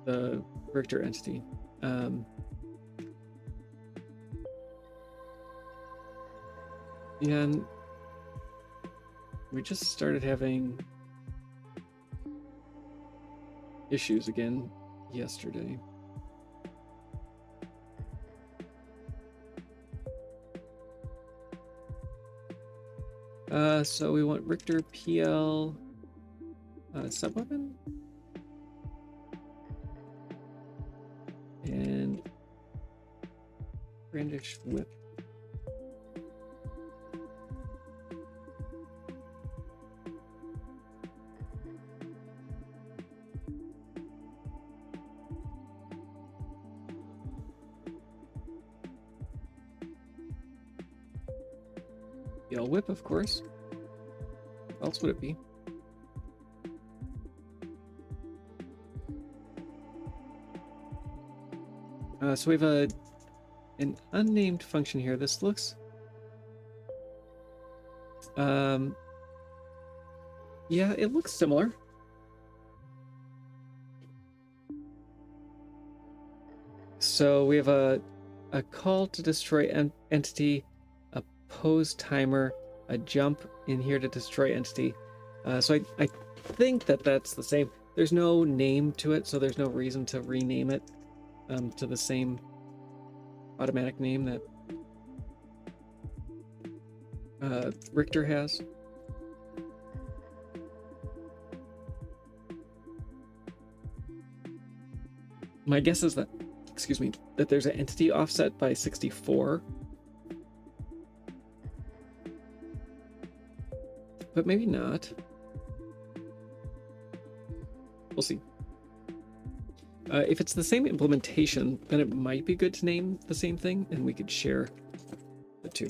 the Richter entity. And we just started having issues again yesterday. So we want Richter PL subweapon and brandish whip. PL whip, of course. What else would it be? So we have an unnamed function here. This looks yeah, it looks similar. So we have a call to destroy entity, a pose timer, a jump in here to destroy entity. So I think that that's the same. There's no name to it, so there's no reason to rename it to the same automatic name that Richter has. My guess is that, excuse me, that there's an entity offset by 64. But maybe not. We'll see. If it's the same implementation, then it might be good to name the same thing, and we could share the two.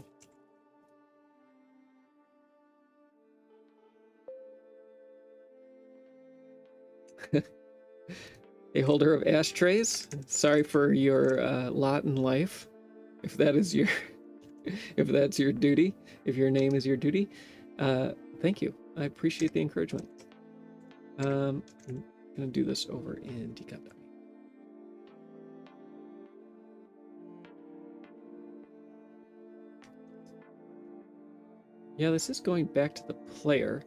A holder of ashtrays. Sorry for your lot in life, if that is your, if that's your duty, if your name is your duty. Thank you. I appreciate the encouragement. I'm gonna do this over in Decompiling. Yeah, this is going back to the player,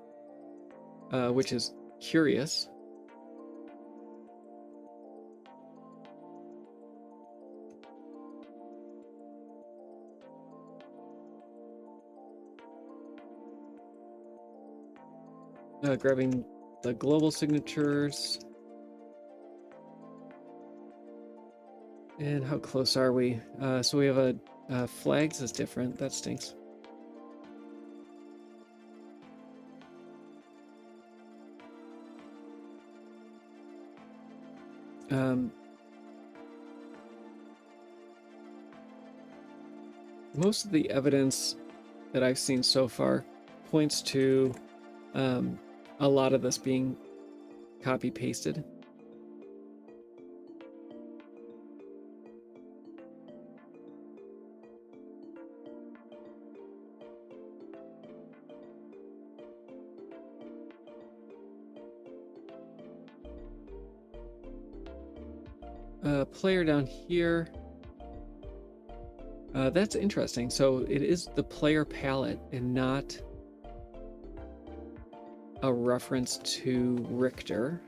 which is curious. Grabbing the global signatures. And how close are we? So we have a flags is different. That stinks. Most of the evidence that I've seen so far points to a lot of this being copy pasted. Player down here. That's interesting. So it is the player palette and not a reference to Richter.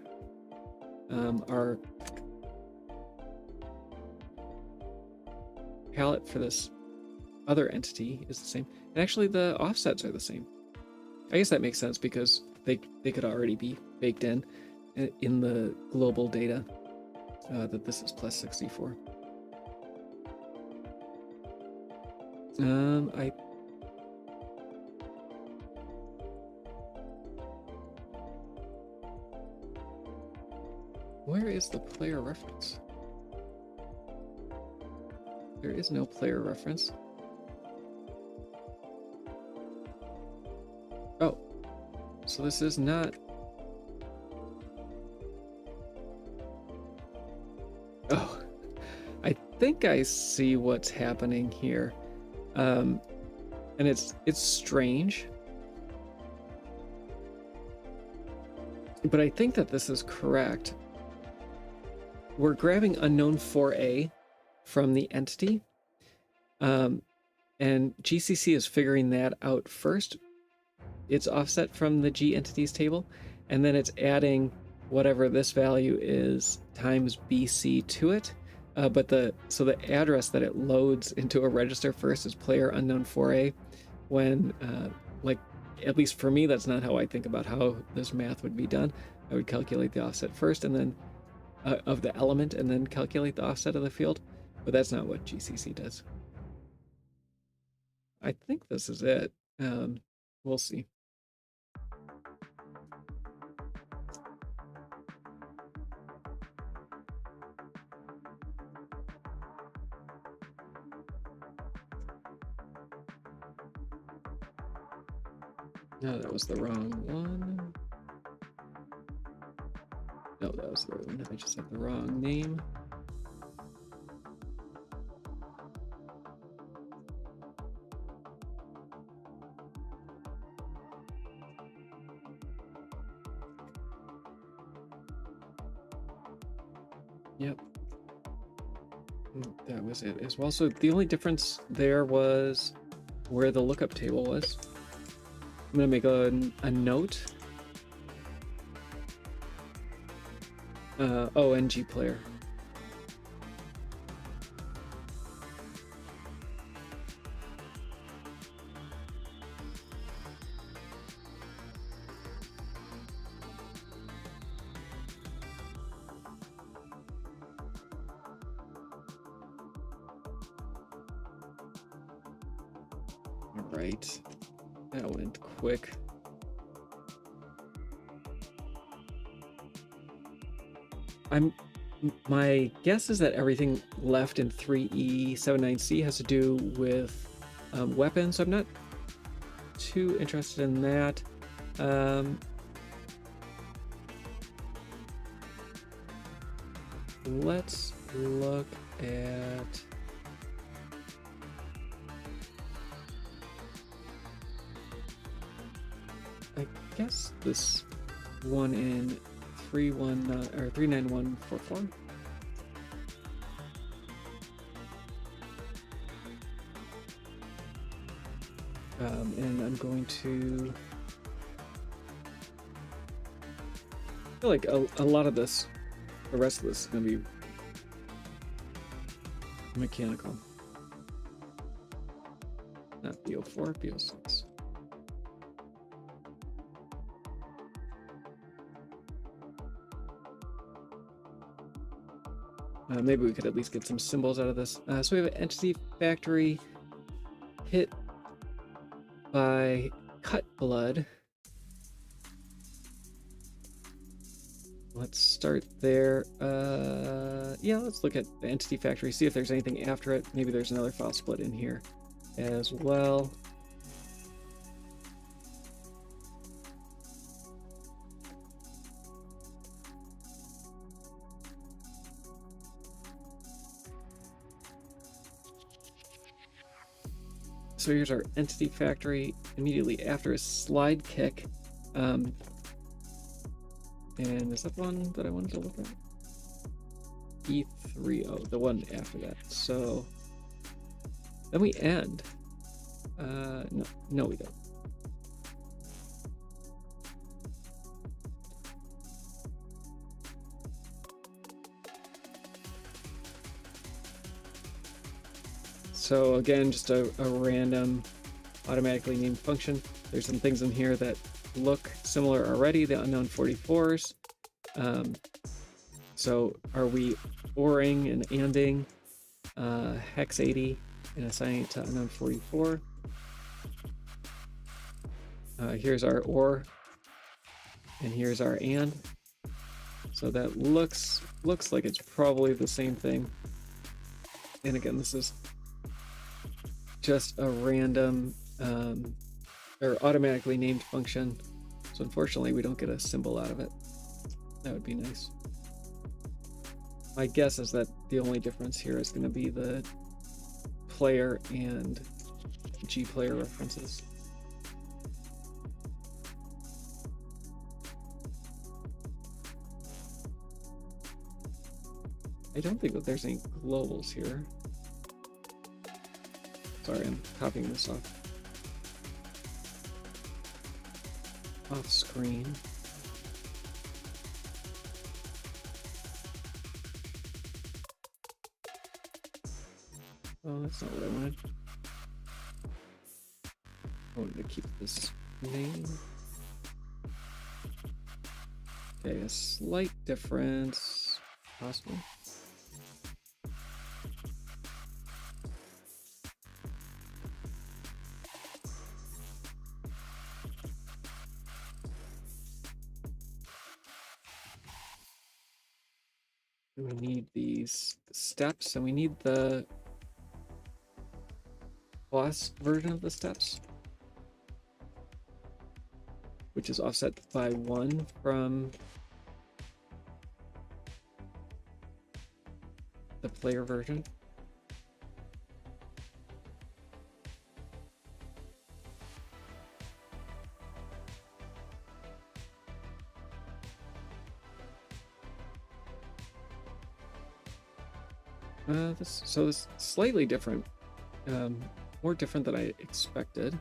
Our palette for this other entity is the same. And actually the offsets are the same. I guess that makes sense because they could already be baked in the global data that this is plus 64. Where is the player reference? There is no player reference. Oh, so this is not. Oh, I think I see what's happening here. And it's strange. But I think that this is correct. We're grabbing unknown 4A from the entity. And GCC is figuring that out first. It's offset from the G entities table, and then it's adding whatever this value is times BC to it. So the address that it loads into a register first is player unknown 4A, when like, at least for me, that's not how I think about how this math would be done. I would calculate the offset first and then of the element and then calculate the offset of the field, but that's not what GCC does. I think this is it. We'll see. No, that was the wrong one. No, that was the right one. I just had the wrong name. Yep. That was it as well. So the only difference there was where the lookup table was. I'm going to make a note. ONG player. All right. That went quick. My guess is that everything left in 3E79C has to do with weapons, so I'm not too interested in that. Let's look at... I guess this one in 39144. And I'm going to... I feel like a lot of this, the rest of this is going to be mechanical. Not BO4, BO6. Maybe we could at least get some symbols out of this. So we have an entity factory hit by cut blood. let's start there. Yeah, let's look at the entity factory, see if there's anything after it. Maybe there's another file split in here as well. So here's our entity factory. Immediately after is slide kick. And is that the one that I wanted to look at? E3, oh, the one after that. So then we end. No, we don't. So again, just a random automatically named function. There's some things in here that look similar already, the unknown 44s. So are we ORing and ANDing hex 80 and assigning it to unknown 44? Here's our OR, and here's our AND. So that looks like it's probably the same thing. And again, this is just a random or automatically named function. So unfortunately, we don't get a symbol out of it. That would be nice. My guess is that the only difference here is going to be the player and G player references. I don't think that there's any globals here. Sorry, I'm copying this off screen. Oh, that's not what I wanted. I wanted to keep this name. Okay, a slight difference, possible. We need these steps, and we need the plus version of the steps, which is offset by 1 from the player version. This is slightly different, more different than I expected.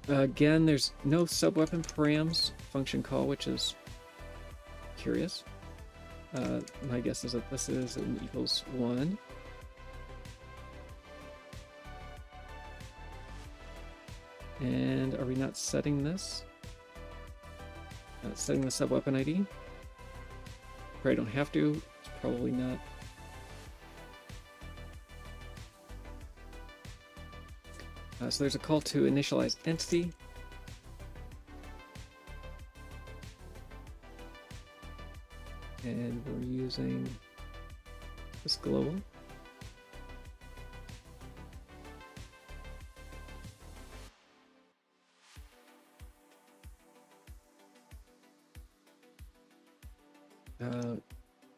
Again, there's no subweapon params function call, which is curious. My guess is that this is an equals 1. And are we not setting this? Setting the subweapon ID? Probably don't have to. It's probably not. So there's a call to initialize entity. And we're using this global.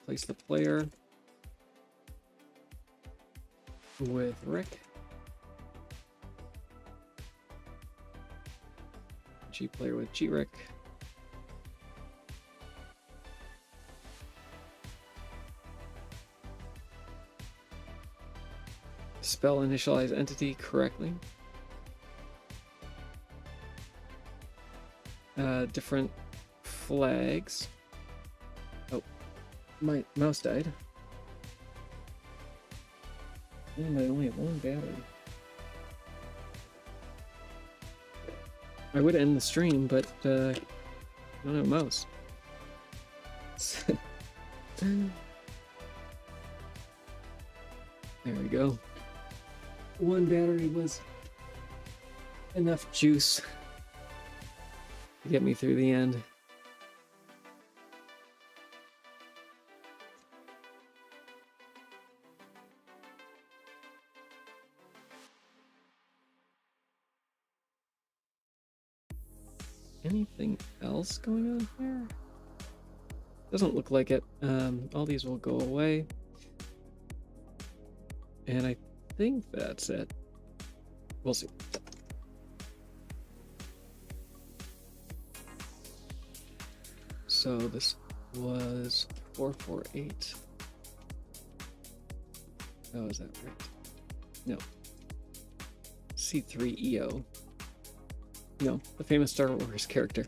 Place the player with Rick. G player with G Rick. Spell initialize entity correctly. Different flags. Oh, my mouse died. And I only have 1 battery. I would end the stream, but I don't have a mouse. There we go. 1 battery was enough juice to get me through the end. anything else going on here? Doesn't look like it. All these will go away. And I think that's it. We'll see. So this was 448. Oh, is that right? No. C3EO. No, the famous Star Wars character.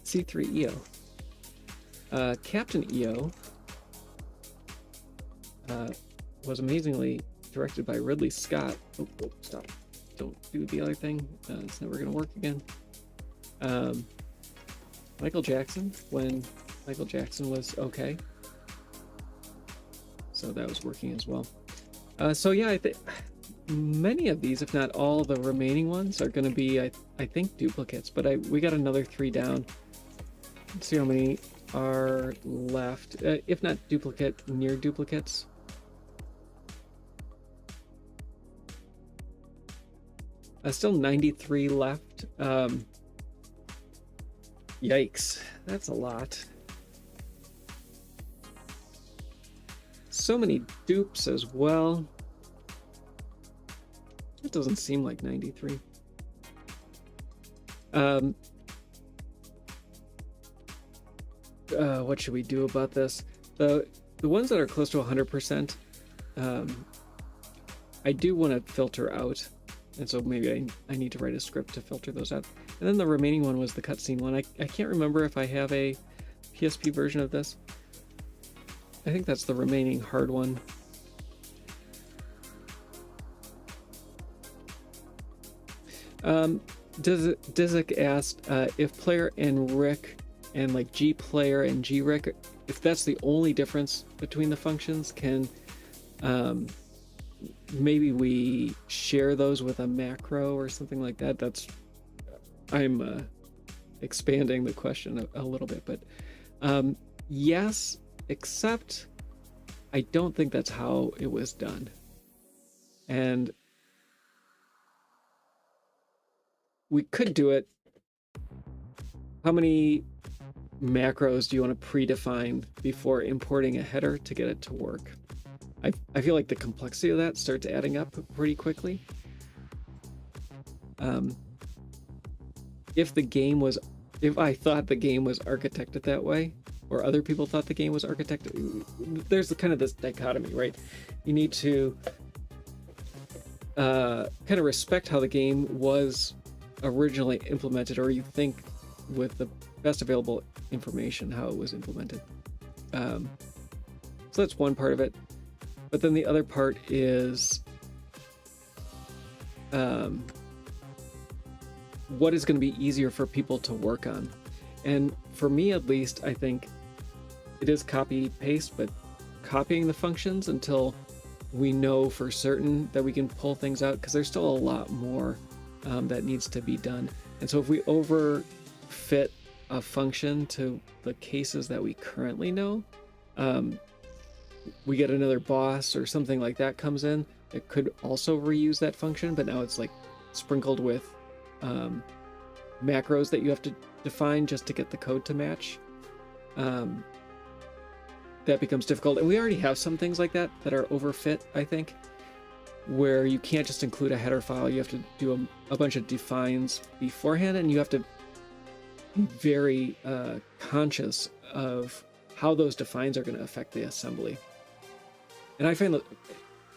C3EO. Captain EO was amazingly directed by Ridley Scott. Oh, stop. Don't do the other thing. It's never going to work again. Michael Jackson, when Michael Jackson was okay. So that was working as well. So yeah, I think many of these, if not all the remaining ones, are going to be, I think, duplicates. But we got another 3 down. Let's see how many are left. If not duplicate, near duplicates. Still 93 left. Yikes, that's a lot. So many dupes as well. It doesn't seem like 93. What should we do about this? The ones that are close to 100%, I do want to filter out. And so maybe I need to write a script to filter those out. And then the remaining one was the cutscene one. I can't remember if I have a PSP version of this. I think that's the remaining hard one. Dizik asked if player and Rick and like G player and G Rick, if that's the only difference between the functions, can maybe we share those with a macro or something like that. I'm expanding the question a little bit, but yes, except I don't think that's how it was done. And we could do it. How many macros do you want to predefine before importing a header to get it to work? I feel like the complexity of that starts adding up pretty quickly. If I thought the game was architected that way, or other people thought the game was architected, there's kind of this dichotomy, right? You need to kind of respect how the game was originally implemented, or you think with the best available information how it was implemented. So that's one part of it. But then the other part is what is going to be easier for people to work on. And for me, at least, I think it is copy paste, but copying the functions until we know for certain that we can pull things out, because there's still a lot more that needs to be done. And so if we overfit a function to the cases that we currently know, we get another boss or something like that comes in, it could also reuse that function, but now it's like sprinkled with macros that you have to define just to get the code to match. That becomes difficult. And we already have some things like that are overfit, I think, where you can't just include a header file. You have to do a bunch of defines beforehand, and you have to be very conscious of how those defines are going to affect the assembly. And I find that,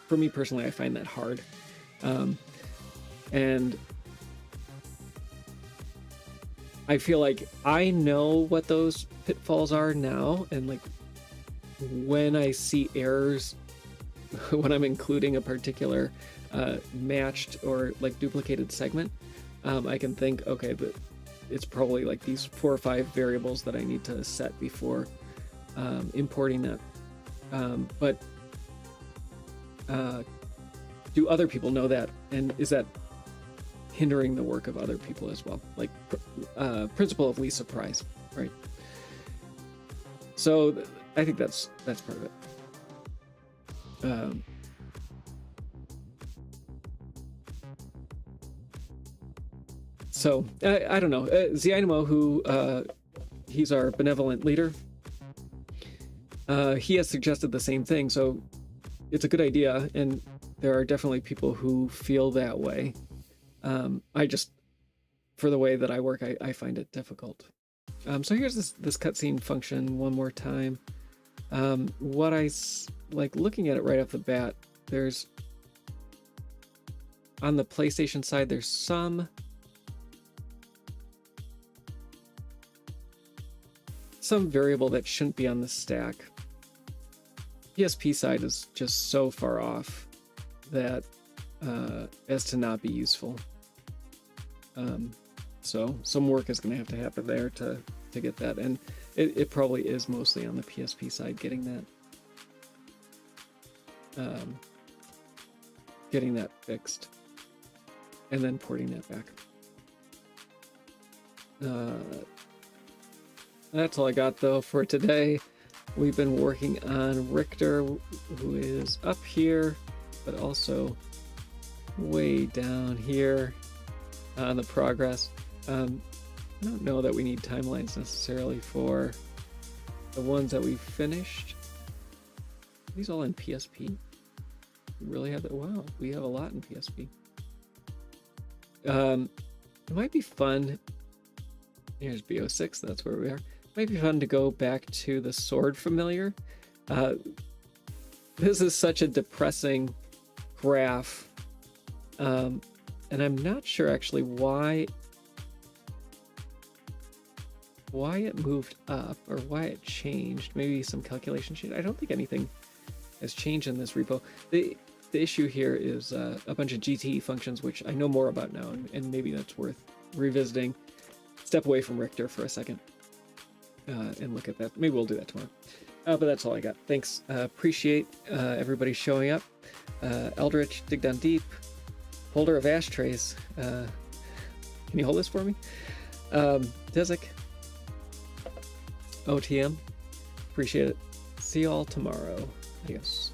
for me personally, I find that hard. And I feel like I know what those pitfalls are now, and like when I see errors when I'm including a particular matched or like duplicated segment, I can think, okay, but it's probably like these 4 or 5 variables that I need to set before importing that. But do other people know that? And is that hindering the work of other people as well? Like principle of least surprise, right? So I think that's part of it. So I don't know. Xianimo, who he's our benevolent leader, he has suggested the same thing. So it's a good idea, and there are definitely people who feel that way. I just, for the way that I work, I find it difficult. So here's this cutscene function one more time. What I like looking at it right off the bat, there's on the PlayStation side, there's some variable that shouldn't be on the stack. PSP side is just so far off that as to not be useful. So some work is going to have to happen there to get that, and it probably is mostly on the PSP side getting that fixed, and then porting that back. That's all I got though for today. We've been working on Richter, who is up here, but also way down here on the progress. I don't know that we need timelines necessarily for the ones that we've finished. Are these all in PSP? We really have that? Wow, we have a lot in PSP. It might be fun. Here's BO6, that's where we are. It might be fun to go back to the sword familiar. This is such a depressing graph. And I'm not sure actually why it moved up or why it changed. Maybe some calculation change. I don't think anything has changed in this repo. The issue here is a bunch of GTE functions, which I know more about now, and maybe that's worth revisiting. Step away from Richter for a second and look at that. Maybe we'll do that tomorrow. But that's all I got. Thanks. Appreciate everybody showing up. Eldritch, Dig Down Deep, holder of ashtrays. Can you hold this for me? Dezik, OTM, appreciate it. See you all tomorrow. Adios.